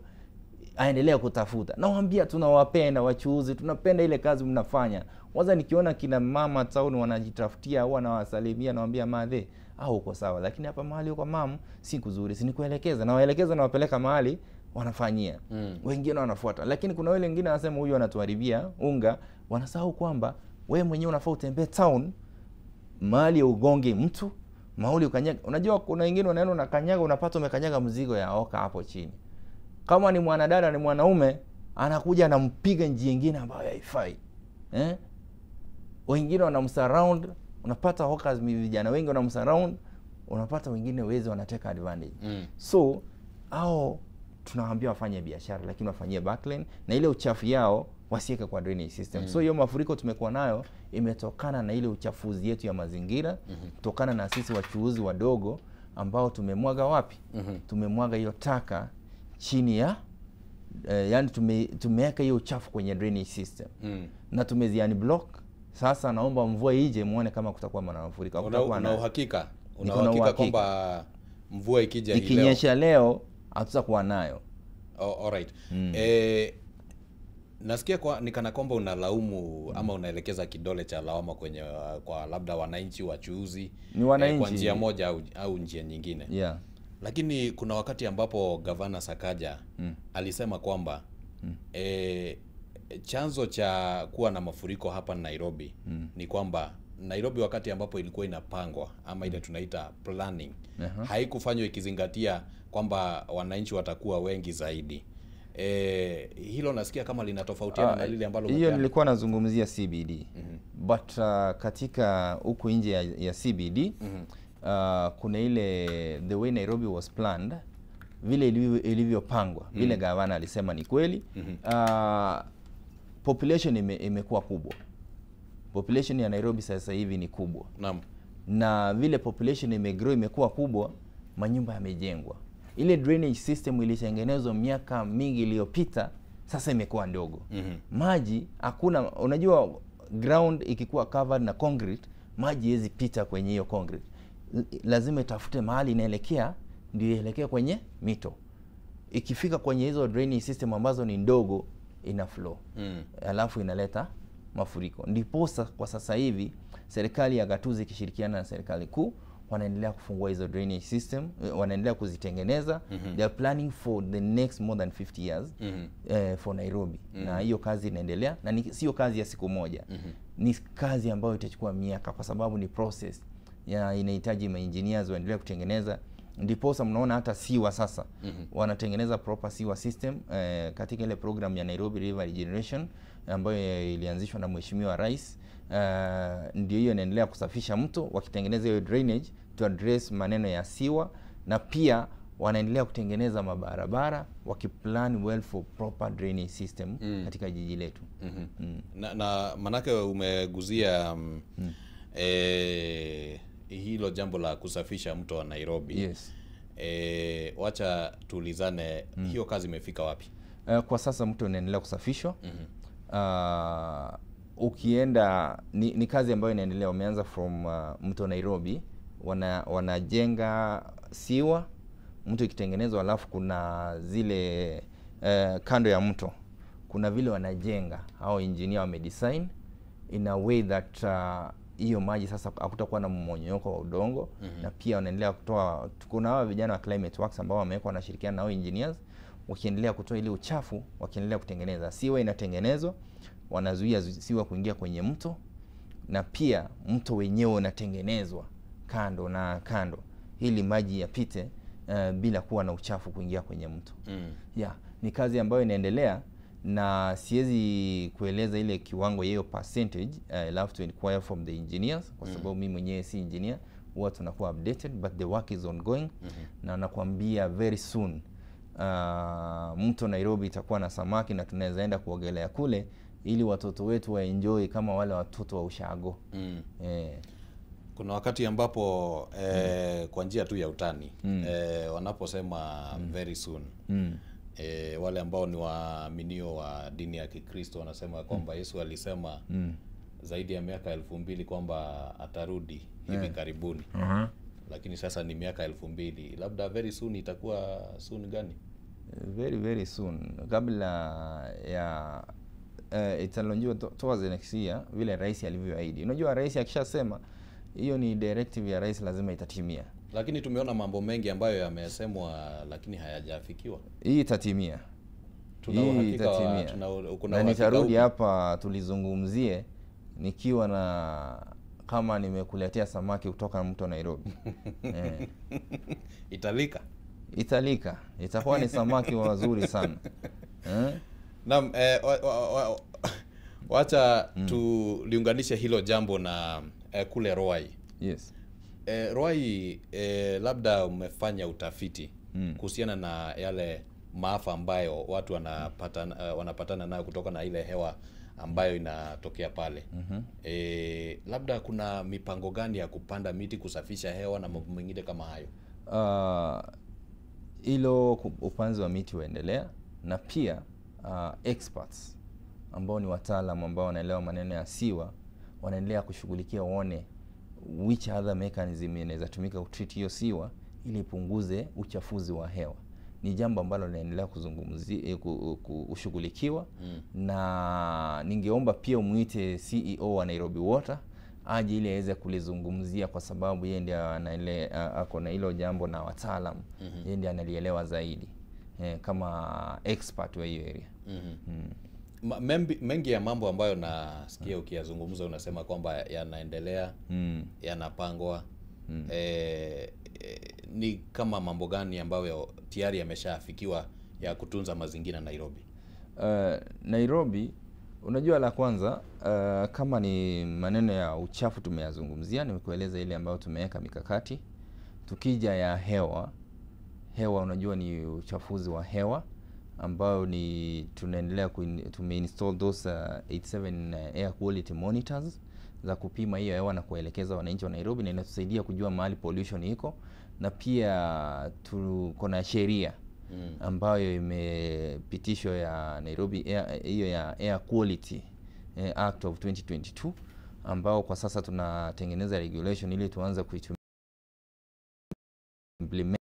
aendelea kutafuta. Nawaambia tunawapenda wachuuzi, tunapenda ile kazi mnafanya. Waza nikiona kina mama town wanajitafutia au wanawasalimia, nawaambia madhe, uko sawa. Lakini hapa mahali uko mamu si kuzuri, si nikuelekeza. Na waelekeza na wapeleka mahali wanafanyia. Wengine wanafuata. Lakini kuna wale wengine wanasema huyu anatuharibia unga, wanasahau kwamba wewe mwenyewe unafaa utembee town mahali ugonge mtu, mahali ukanyaga. Unajua kuna wengine wanaenda unakanyaga, unapata umekanyaga mzigo ya oka hapo chini. Kama ni mwanadada ni mwanaume, anakuja anampiga njia nyingine ambayo haifai. Wengine wanamsurround, unapata hawkers, vijana wengi wanamsurround, unapata wengine wezi wanateka advantage. So tunawaambia wafanye biashara, lakini wafanyie backlane, na ile uchafu yao wasiweke kwa drainage system. So hiyo mafuriko tumekuwa nayo imetokana na ile uchafuzi yetu ya mazingira, kutokana na sisi wachuuzi wadogo ambao tumemwaga wapi? Tumemwaga hiyo taka chini ya yani tumeweka hiyo uchafu kwenye drainage system. Na tumeziani block. Sasa naomba mvua ije muone kama kutakuwa na mafuriko. Una uhakika kwamba mvua ikija ikinyesha leo hatutakuwa nayo? Alright. Nasikia nikana kwamba unalaumu ama unaelekeza kidole cha lawama kwa labda wananchi wachuuzi, kwa njia moja au njia nyingine. Lakini kuna wakati ambapo Gavana Sakaja alisema kwamba chanzo cha kuwa na mafuriko hapa Nairobi ni kwamba Nairobi wakati ambapo ilikuwa inapangwa ama ile tunaita planning, haikufanywa ikizingatia kwamba wananchi watakuwa wengi zaidi. hilo nasikia kama linatofautiana na lile ambalo hiyo nilikuwa nazungumzia CBD. But katika huko nje ya CBD kuna ile the way Nairobi was planned, vile ilivyopangwa, vile gavana alisema ni kweli. Population imekuwa kubwa. Population ya Nairobi sasa hivi ni kubwa. Naam. Na vile population imegrow, imekuwa kubwa, manyumba yamejengwa. Ile drainage system ilitengenezwa miaka mingi iliyopita, sasa imekuwa ndogo. Maji hakuna, unajua ground ikikuwa covered na concrete, maji haiwezi pita kwenye hiyo concrete. Lazima itafute mahali inaelekea, ndio ielekee kwenye mito. Ikifika kwenye hizo drainage system ambazo ni ndogo, ina flow. Alafu inaleta mafuriko. Ndiposa kwa sasa hivi serikali ya gatuzi ikishirikiana na serikali kuu wanaendelea kufungua hizo drainage system, wanaendelea kuzitengeneza. They are planning for the next more than 50 years for Nairobi. Na hiyo kazi inaendelea, na sio kazi ya siku moja. Ni kazi ambayo itachukua miaka, kwa sababu ni process inahitaji engineers waendelee kutengeneza. Ndiposa mnaona hata siwa sasa wanatengeneza proper sewer system katika ile program ya Nairobi River Regeneration ambayo ilianzishwa na Mheshimiwa Rais. Ndio hiyo inaendelea kusafisha mto, wakitengeneza hiyo drainage to address maneno ya siwa, na pia wanaendelea kutengeneza mabarabara, wakiplan well for proper drainage system katika jiji letu. Na manake umeguzia hilo jambo la kusafisha mto wa Nairobi. Yes. Wacha tuulizane, hiyo kazi imefika wapi? Kwa sasa mto unaendelea kusafishwa. Ukienda ni kazi ambayo inaendelea. Wameanza from mto Nairobi, wanajenga siwa, mto ikitengenezwa, alafu kuna zile kando ya mto kuna vile wanajenga, au engineer wamedesign in a way that hiyo maji sasa hakutakuwa na mmonyoko wa udongo. Na pia wanaendelea kutoa, kuna hawa vijana wa Climate Works ambao wamewekwa na shirikiana na hao engineers, wakiendelea kutoa ile uchafu, wakiendelea kutengeneza siwa. Inatengenezwa, wanazuia siwa kuingia kwenye mto, na pia mto wenyewe unatengenezwa kando na kando ili maji yapite bila kuwa na uchafu kuingia kwenye mto. Ni kazi ambayo inaendelea, na siwezi kueleza ile kiwango hiyo percentage. I'll have to inquire from the engineers, kwa sababu mimi mwenyewe si engineer. Huwa tunakuwa updated, but the work is ongoing. Na nakwambia very soon mto Nairobi itakuwa na samaki, na tunaweza enda kuogelea kule ili watoto wetu waenjoy kama wale watoto wa ushago. Kuna wakati ambapo kwa njia tu ya utani wanaposema very soon, wale ambao ni waaminio wa dini ya Kikristo wanasema kwamba Yesu alisema zaidi ya miaka 2000 kwamba atarudi hivi karibuni. Lakini sasa ni miaka 2000. Labda very soon itakuwa soon gani? Very very soon, kabla ya italonjiwa towards the next year, vile rais alivyoahidi. Unajua rais akishasema, hiyo ni directive ya rais, lazima itatimia. Lakini tumeona mambo mengi ambayo yamesemwa lakini hayajafikiwa. Hii itatimia. Hii itatimia. Na nitarudi hapa tulizungumzie nikiwa na, kama nimekuletea samaki kutoka mto Nairobi. Italika. Itakuwa ni samaki wazuri sana. Naam, wacha tuliunganishe hilo jambo na kule Ruai. Yes. Ruai, labda umefanya utafiti kuhusiana na yale maafa ambayo watu wanapatana nayo kutoka na ile hewa ambayo inatokea pale. Labda kuna mipango gani ya kupanda miti, kusafisha hewa na mambo mengine kama hayo? Hilo upanzi wa miti waendelea, na pia experts ambao ni wataalamu ambao wanaelewa maneno ya siwa wanaendelea kushughulikia, waone which other mechanism inaweza tumika kutreat hiyo siwa ili ipunguze uchafuzi wa hewa. Ni jambo ambalo linaendelea kushughulikiwa. Na ningeomba pia umuite CEO wa Nairobi Water aje ili aweze kulizungumzia, kwa sababu yeye ndiye ako na hilo jambo na wataalamu. Yeye ndiye analielewa zaidi kama expert wa hiyo area. Mengi ya mambo ambayo nasikia ukiyazungumza unasema kwamba yanaendelea, yanapangwa. Ni kama mambo gani ambayo tayari yameshafikiwa ya kutunza mazingira Nairobi? Nairobi, unajua la kwanza, kama ni maneno ya uchafu tumeyazungumzia, nimekueleza ile ambayo tumeweka mikakati. Tukija ya hewa, unajua ni uchafuzi wa hewa ambao ni tunaendelea tumeinstall those 87 air quality monitors za kupima hiyo hewa na kuelekeza wananchi wa Nairobi, na inatusaidia kujua mahali pollution iko, na pia tuko na sheria ambayo imepitishwa ya Nairobi hiyo ya Air Quality Act of 2022, ambao kwa sasa tunatengeneza regulation ili tuanze kuitumia implement,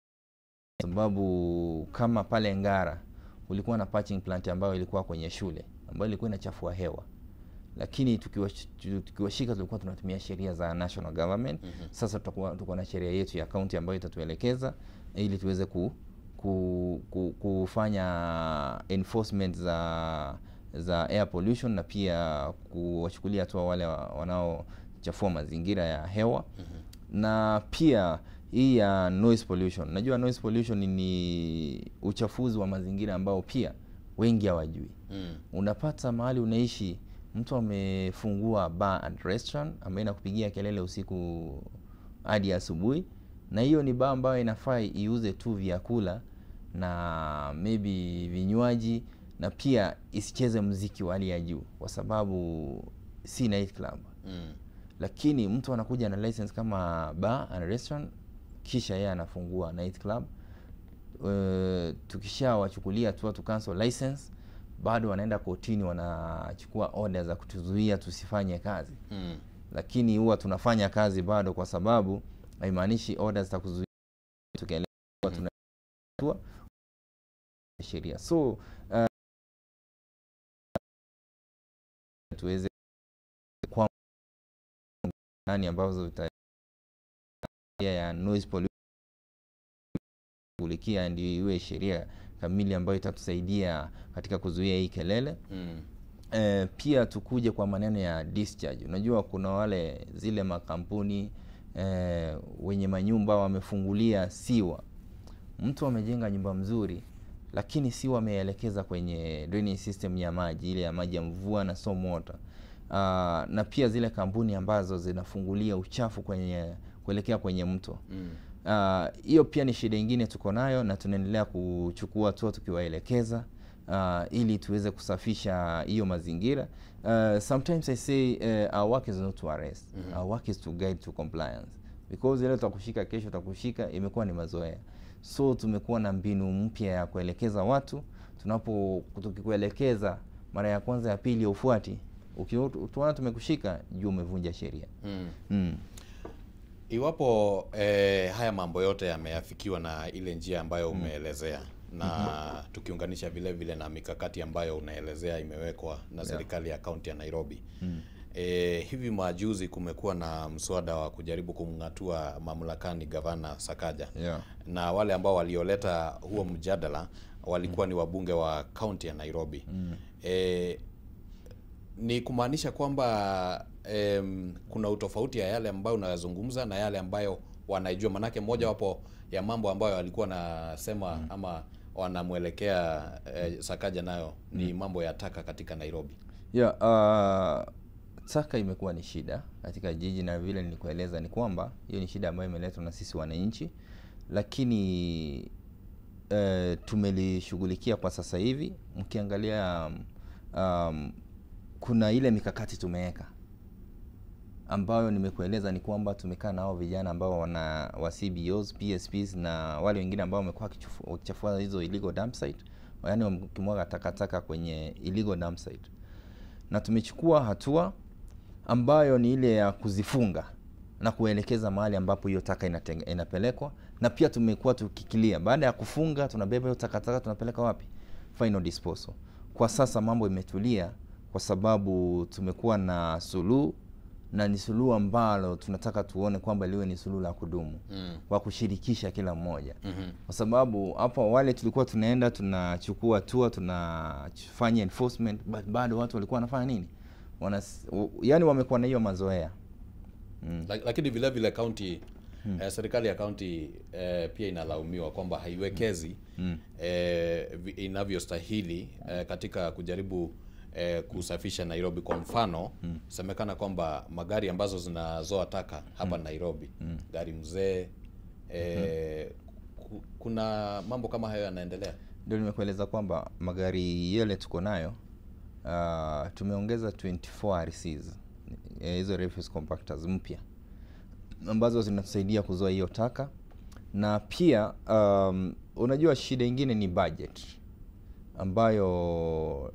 sababu kama pale Ngara ulikuwa na patching plant ambayo ilikuwa kwenye shule ambayo ilikuwa inachafua hewa, lakini tukiwashika tulikuwa tunatumia sheria za national government. Sasa tuko na sheria yetu ya county ambayo itatuelekeza ili tuweze kufanya enforcement za air pollution, na pia kuwachukulia hatua wale wanaochafua mazingira ya hewa. Na pia hii ya noise pollution. Najua noise pollution ni uchafuzi wa mazingira ambao pia wengi hawajui. Unapata mahali unaishi mtu amefungua bar and restaurant ambayo inakupigia kelele usiku hadi asubuhi, na hiyo ni bar ambayo inafaa iuze tu vyakula na maybe vinywaji, na pia isicheze muziki wa hali ya juu kwa sababu si night club. Lakini mtu anakuja na license kama bar and restaurant, kisha yeye anafungua night club. Tukishawachukulia tu cancel license, bado wanaenda kotini, wanachukua order za kutuzuia tusifanye kazi. Lakini huwa tunafanya kazi bado, kwa sababu haimaanishi orders za kuzuia tukielewa tunatua sheria. So tuweze kwa nani ambazo ya noise pollution kulikia ndio iwe sheria kamili ambayo itatusaidia katika kuzuia hii kelele. Pia tukuje kwa maneno ya discharge. Unajua kuna wale zile makampuni wenye manyumba wamefungulia siwa. Mtu amejenga nyumba mzuri, lakini siwa ameelekeza kwenye drainage system ya maji, ile ya maji ya mvua na storm water. Na pia zile kampuni ambazo zinafungulia uchafu kuelekea kwenye mto. Hiyo pia ni shida nyingine tuko nayo, na tunaendelea kuchukua hatua tukiwaelekeza ili tuweze kusafisha hiyo mazingira. Sometimes I say our work is not to arrest. Our work is to guide to compliance, because ile tutakushika kesho tutakushika imekuwa ni mazoea. So tumekuwa na mbinu mpya ya kuelekeza watu. Tukikuelekeza mara ya kwanza ya pili ufuati, ukiona tumekushika juu umevunja sheria. Iwapo haya mambo yote yameafikiwa na ile njia ambayo umeelezea, na tukiunganisha vile vile na mikakati ambayo unaelezea imewekwa na serikali ya kaunti ya Nairobi, hivi majuzi kumekuwa na mswada wa kujaribu kumngatua mamlakani gavana Sakaja. Na wale ambao walioleta huo mjadala walikuwa ni wabunge wa kaunti ya Nairobi. Ni kumaanisha kwamba kuna utofauti ya yale ambayo unayazungumza na yale ambayo wanaijua, manake moja wapo ya mambo ambayo walikuwa nasema ama wanamuelekea Sakaja nayo ni mambo ya taka katika Nairobi. Taka imekuwa ni shida katika jiji, na vile nilikueleza ni kwamba hiyo ni shida ambayo imeletwa na sisi wananchi, lakini tumelishughulikia kwa sasa hivi. Mkiangalia kuna ile mikakati tumeweka ambayo nimekueleza ni kwamba tumekaa nao vijana ambao wa CBOs, PSPs na wale wengine ambao wamekuwa wakichafua hizo illegal dump site, yaani wakimwaga takataka kwenye illegal dump site, na tumechukua hatua ambayo ni ile ya kuzifunga na kuelekeza mahali ambapo hiyo taka inapelekwa. Na pia tumekuwa tukikilia, baada ya kufunga tunabeba hiyo takataka tunapeleka wapi? Final disposal. Kwa sasa mambo imetulia kwa sababu tumekuwa na suluhu, na ni suluhu ambalo tunataka tuone kwamba liwe ni suluhu la kudumu kwa kushirikisha kila mmoja. Kwa sababu hapo wale tulikuwa tunaenda tunachukua hatua tunafanya enforcement, but bado watu walikuwa wanafanya nini? Yaani wamekuwa na hiyo mazoea. Lakini vile vile county serikali ya kaunti pia inalaumiwa kwamba haiwekezi inavyostahili katika kujaribu kusafisha Nairobi. Kwa mfano, semekana kwamba magari ambazo zinazoa taka hapa Nairobi, gari mzee, kuna mambo kama hayo yanaendelea. Ndio nimekueleza kwamba magari yale tuko nayo, tumeongeza 24 RCs, hizo refuse compactors mpya ambazo zinatusaidia kuzoa hiyo taka. Na pia unajua shida nyingine ni budget, ambayo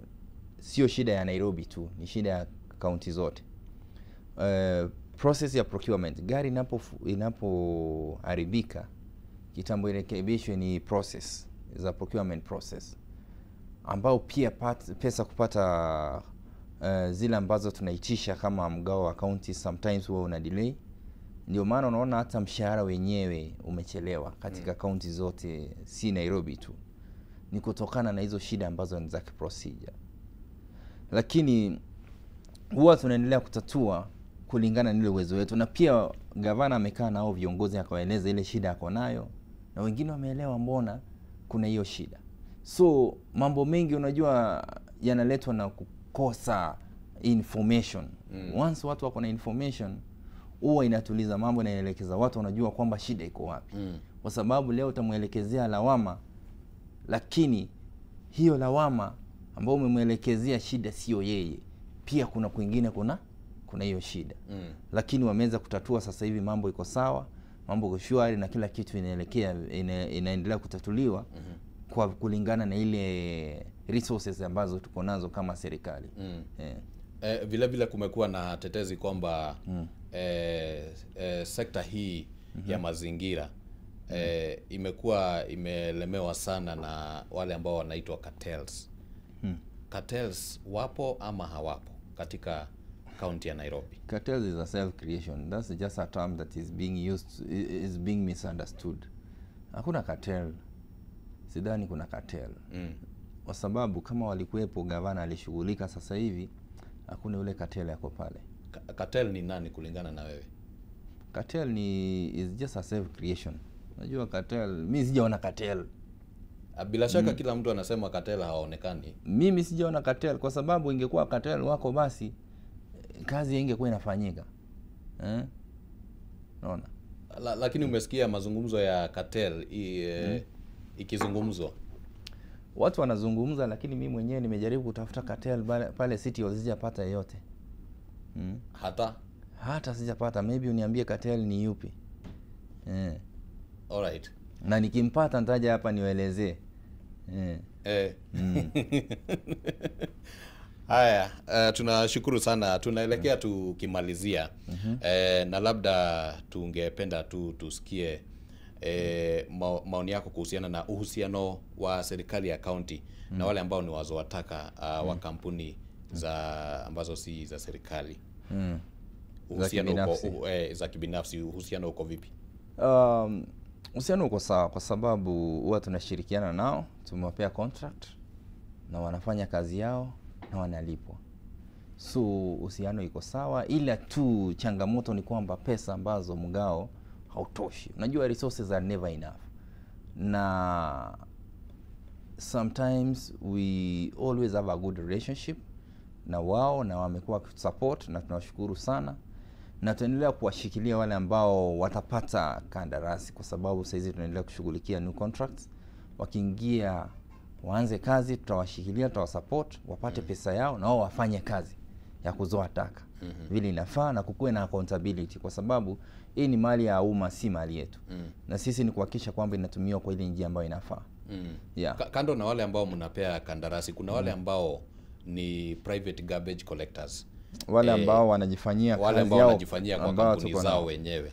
sio shida ya Nairobi tu, ni shida ya kaunti zote. Process ya procurement, gari inapoharibika, kitambo irekebishwe ni process za procurement process, ambao pia pesa kupata zile ambazo tunaitisha kama mgao wa county sometimes huwa una delay. Ndio maana unaona hata mshahara wenyewe umechelewa katika county zote, si Nairobi tu. Ni kutokana na hizo shida ambazo ni za procedure. Lakini huwa tunaendelea kutatua kulingana na ile uwezo wetu, na pia gavana amekaa nao viongozi akawaeleza ile shida yako nayo, na wengine wameelewa mbona kuna hiyo shida. So mambo mengi unajua yanaletwa na kukosa information. Once watu wako na information, huwa inatuliza mambo na inaelekeza watu wanajua kwamba shida iko wapi. Kwa sababu leo utamuelekezea lawama, lakini hiyo lawama ambao umemwelekezea shida sio yeye, pia kuna kwingine kuna hiyo shida. Lakini wameweza kutatua, sasa hivi mambo iko sawa, mambo iko shwari, na kila kitu inaendelea kutatuliwa kwa kulingana na ile resources ambazo tuko nazo kama serikali. Vile vile kumekuwa na tetezi kwamba sekta hii ya mazingira imekuwa imelemewa sana na wale ambao wanaitwa cartels. Cartels wapo ama hawapo katika county ya Nairobi? Cartels is a self creation. That's just a term that is being misunderstood. Hakuna cartel. Sidhani kuna cartel. Kwa sababu kama walikuwepo, gavana alishughulika. Sasa hivi hakuna yule cartel yako pale. Cartel ni nani kulingana na wewe? Cartel is just a self creation. Unajua cartel, mimi sijaona cartel. Bila shaka kila mtu anasema cartel haonekani. Mimi sijaona cartel, kwa sababu ingekuwa cartel wako basi kazi ingekuwa inafanyika. Unaona? Lakini umesikia mazungumzo ya cartel ikizungumzwa. Watu wanazungumza, lakini mimi mwenyewe nimejaribu kutafuta cartel pale City Hall, sijapata yote. Hata sijapata. Maybe uniambie cartel ni yupi. Alright. Na nikimpata nitaja hapa niwaelezee. Haya, tunashukuru sana. Tunaelekea tukimalizia. Na labda tungependa tu tusikie maoni yako kuhusiana na uhusiano wa serikali ya county na wale ambao ni wazoa taka wa kampuni ambazo si za serikali. Uhusiano za kibinafsi, uhusiano uko vipi? Uhusiano uko sawa, kwa sababu huwa tunashirikiana nao, tumewapea contract na wanafanya kazi yao na wanalipwa. So uhusiano iko sawa, ila tu changamoto ni kwamba pesa ambazo mgao hautoshi. Unajua resources are never enough. Na sometimes we always have a good relationship na wao, na wamekuwa support, na tunawashukuru sana, na tunaendelea kuwashikilia wale ambao watapata kandarasi, kwa sababu sasa hizi tunaendelea kushughulikia new contracts. Wakiingia waanze kazi, tutawashikilia, tutawasupport wapate pesa yao, na wao wafanye kazi ya kuzoa taka vile inafaa, na kukuwe na accountability, kwa sababu hii ni mali ya umma, si mali yetu. Na sisi ni kuhakikisha kwamba inatumiwa kwa ile njia ambayo inafaa. Kando na wale ambao mnapea kandarasi, kuna wale ambao ni private garbage collectors, wale ambao wanajifanyia kazi yao, wale ambao wanajifanyia kwa kampuni zao wenyewe.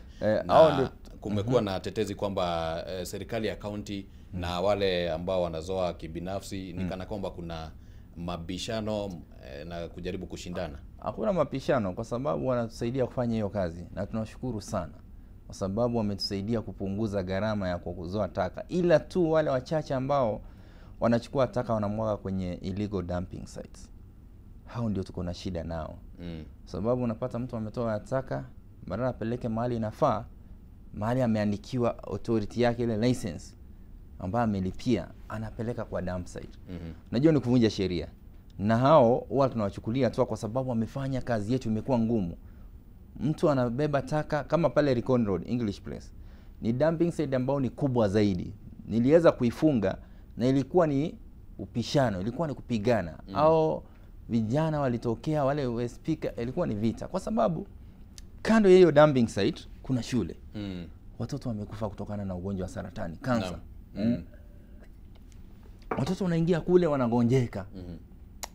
Kumekuwa na tetezi kwamba serikali ya county na wale ambao wanazoa kibinafsi ni kana kwamba kuna mabishano na kujaribu kushindana. Hakuna mapishano, kwa sababu wanatusaidia kufanya hiyo kazi, na tunashukuru sana kwa sababu wametusaidia kupunguza gharama ya kuzoa taka. Ila tu wale wachache ambao wanachukua taka wanamwaga kwenye illegal dumping sites, hao ndio tuko na shida nao. Sababu unapata mtu ametoa taka, badala apeleke mahali inafaa, mahali ameandikiwa authority yake ile license ambayo amelipia, anapeleka kwa dump site. Najua ni kuvunja sheria. Na hao huwa tunawachukulia tu kwa sababu wamefanya kazi yetu imekuwa ngumu. Mtu anabeba taka kama pale Recon Road, English Place. Ni dumping site ambao ni kubwa zaidi. Niliweza kuifunga na ilikuwa ni upishano, ilikuwa ni kupigana. Au vijana walitokea wale speaker, ilikuwa ni vita kwa sababu kando ya hiyo dumping site kuna shule. Watoto wamekufa kutokana na ugonjwa wa saratani, cancer. Watoto wanaingia kule wanagonjeka.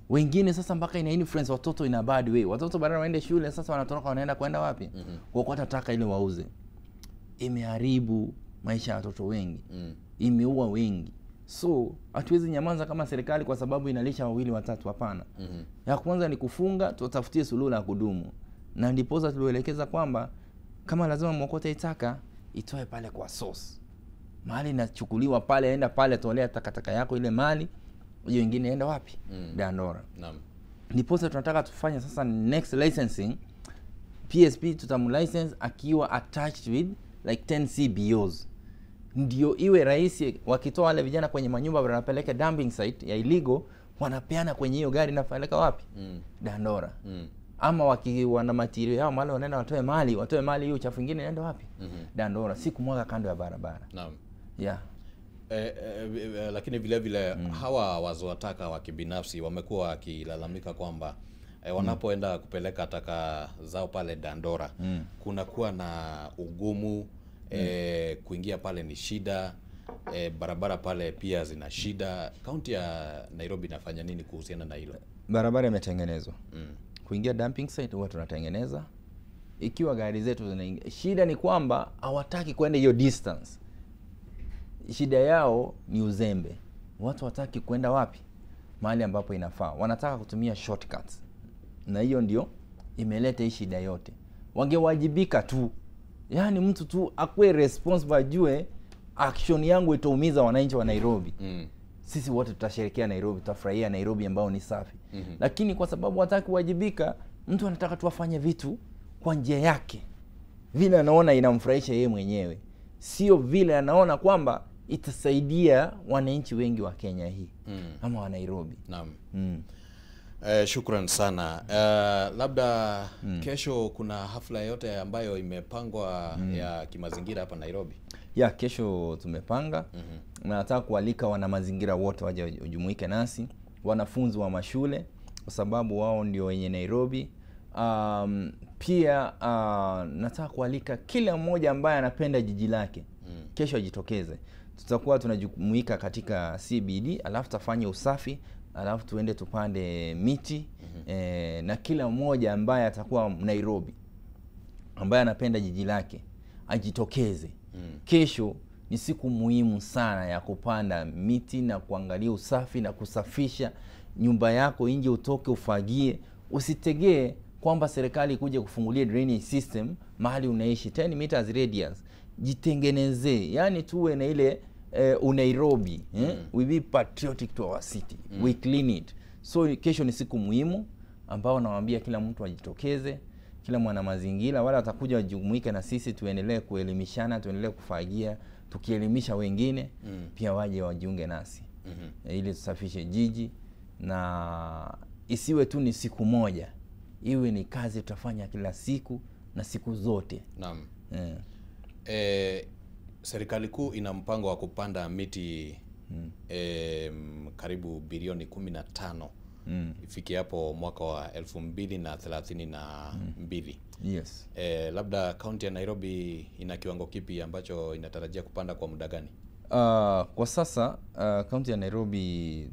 Wengine sasa mpaka ina influence watoto in a bad way. Watoto badala waende shule sasa wanatoroka wanaenda kwenda wapi? Kuokota taka ile wauze. Imeharibu maisha ya watoto wengi. Imeua wengi. So hatuwezi nyamaza kama serikali kwa sababu inalisha wawili watatu, hapana. Ya kwanza ni kufunga, tutafutie suluhu la kudumu. Na ndiposa tulielekeza kwamba kama lazima mwokote taka itoe pale kwa source. Mahali inachukuliwa pale, enda pale tolea takataka yako ile mali, hiyo nyingine enda wapi? Dandora. Naam. Ndiposa tunataka tufanye sasa next licensing. PSP tutamlicense akiwa attached with like 10 CBOs. Ndio iwe rahisi wakitoa wale vijana kwenye manyumba wanapeleka dumping site ya illegal, wanapeana kwenye hiyo gari napeleka wapi? Dandora. Ama wana material yao mahali wanaenda watoe mali hiyo uchafu mwingine naenda wapi? Dandora, si kumwaga kando ya barabara. Naam. Yeah. Lakini vile vile hawa wazoa taka wa kibinafsi wamekuwa wakilalamika kwamba wanapoenda kupeleka taka zao pale Dandora kuna kuwa na ugumu, kuingia pale ni shida, barabara pale pia zina shida. Kaunti ya Nairobi inafanya nini kuhusiana na hilo? Barabara imetengenezwa. Kuingia dumping site huwa tunatengeneza. Ikiwa gari zetu zinaingia, shida ni kwamba hawataki kwenda hiyo distance. Shida yao ni uzembe. Watu wataki kwenda wapi? Mahali ambapo inafaa. Wanataka kutumia shortcuts. Na hiyo ndio imeleta hii shida yote. Wangewajibika tu. Yaani mtu tu akue responsible, ajue action yangu itaumiza wananchi wa Nairobi. Sisi wote tutasherehekea Nairobi, tutafurahia Nairobi ambao ni safi. Lakini kwa sababu hataki kuwajibika, mtu anataka tu afanye vitu kwa njia yake. Vile anaona inamfurahisha yeye mwenyewe. Sio vile anaona kwamba itasaidia wananchi wengi wa Kenya hii ama wa Nairobi. Naam. Shukran sana. Labda kesho kuna hafla yote ambayo imepangwa ya kimazingira hapa Nairobi? Ya kesho tumepanga. Na nataka kualika wana mazingira wote waje ujumuike nasi, wanafunzi wa mashule kwa sababu wao ndio wenye Nairobi. Pia nataka kualika kila mmoja ambaye anapenda jiji lake. Kesho ajitokeze. Tutakuwa tunajumuika katika CBD, alafu tafanye usafi, alafu tuende tupande miti. Na kila mmoja ambaye atakuwa Nairobi, ambaye anapenda jiji lake, ajitokeze. Kesho ni siku muhimu sana ya kupanda miti na kuangalia usafi na kusafisha nyumba yako, nje utoke ufagie. Usitegee kwamba serikali kuja kufungulia drainage system mahali unaishi 10 meters radius. Jitengenezee, yani tuwe na ile Nairobi. We be patriotic to our city. We clean it. So kesho ni siku muhimu ambao nawaambia kila mtu ajitokeze, kila mwana mazingira wala atakuja wajumuike na sisi, tuendelee kuelimishana, tuendelee kufagia, tukielimisha wengine pia waje wajiunge nasi. Ili tusafishe jiji na isiwe tu ni siku moja. Iwe ni kazi tutafanya kila siku na siku zote. Naam. Serikali kuu ina mpango wa kupanda miti karibu bilioni 15 ifikie hapo mwaka wa 2032. Yes. Labda kaunti ya Nairobi ina kiwango kipi ambacho inatarajia kupanda kwa muda gani? Kwa sasa kaunti ya Nairobi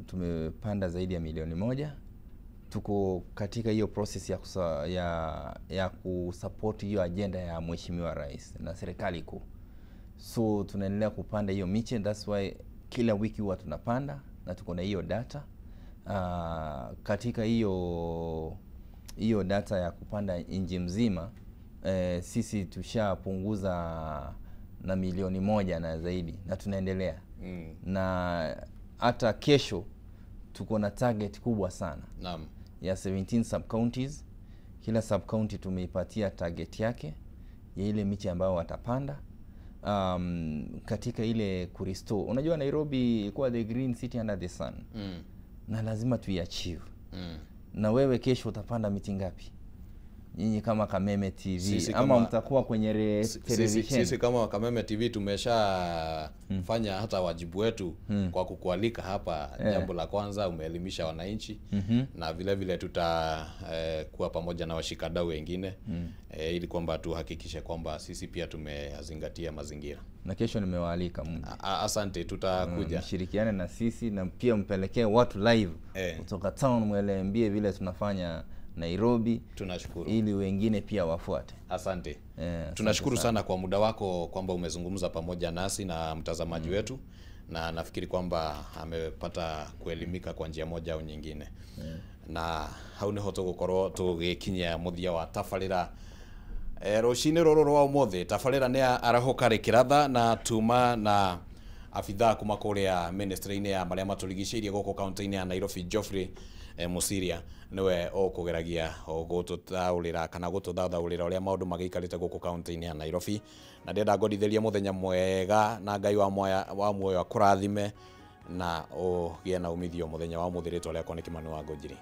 tumepanda zaidi ya milioni 1. Tuko katika hiyo process ya kusupport hiyo agenda ya Mheshimiwa Rais na serikali kuu. So tunaendelea kupanda hiyo miche. That's why kila wiki huwa tunapanda na tuko na hiyo data. Katika hiyo data ya kupanda nchi mzima, sisi tushapunguza na milioni 1 na zaidi, na tunaendelea. Na hata kesho tuko na target kubwa sana. Naam. Ya 17 sub counties. Kila sub county tumeipatia target yake ya ile miche ambayo watapanda. Katika ile kurestore. Unajua Nairobi ilikuwa the green city under the sun. Na lazima tuiachieve. Na wewe kesho utapanda miti ngapi? Nyinyi kama Kameme TV sisi ama kama, mtakuwa kwenye television? Sisi kama Kameme TV tumesha fanya hata wajibu wetu kwa kukualika hapa. Jambo la kwanza umeelimisha wananchi na vile vile tutakuwa pamoja na washikadau wengine ili kwamba tuhakikishe kwamba sisi pia tumezingatia mazingira. Na kesho nimewaalika. Asante, tutakuja. Mshirikiane na sisi na pia mpelekee watu live kutoka town, mwelembie vile tunafanya Nairobi. Tunashukuru. Ili wengine pia wafuate. Asante. Tunashukuru sana kwa muda wako, kwamba umezungumza pamoja nasi na mtazamaji wetu, na nafikiri kwamba amepata kuelimika kwa njia moja au nyingine. Na hau niho tugukorwo tugikinyia muthia wa tabarira rucini ruru rwa umuthi. Tabarira ni arahoka rikiratha na tuma na afitha kuma kuria ministry-ini ya maria maturigiceirie goko county-ini ya Nairobi, Geoffrey Musiria, niwe okugeragia gututaurira kana gututhathaurira uria maundu magiikarite goko county-ini ya Nairobi. Na ndenda ngoditheria muthenya mwega na Ngai wa muoyo akurathime na ugie na umithio muthenya wa muthirito uria kone Kimani wa Ngũnjiri.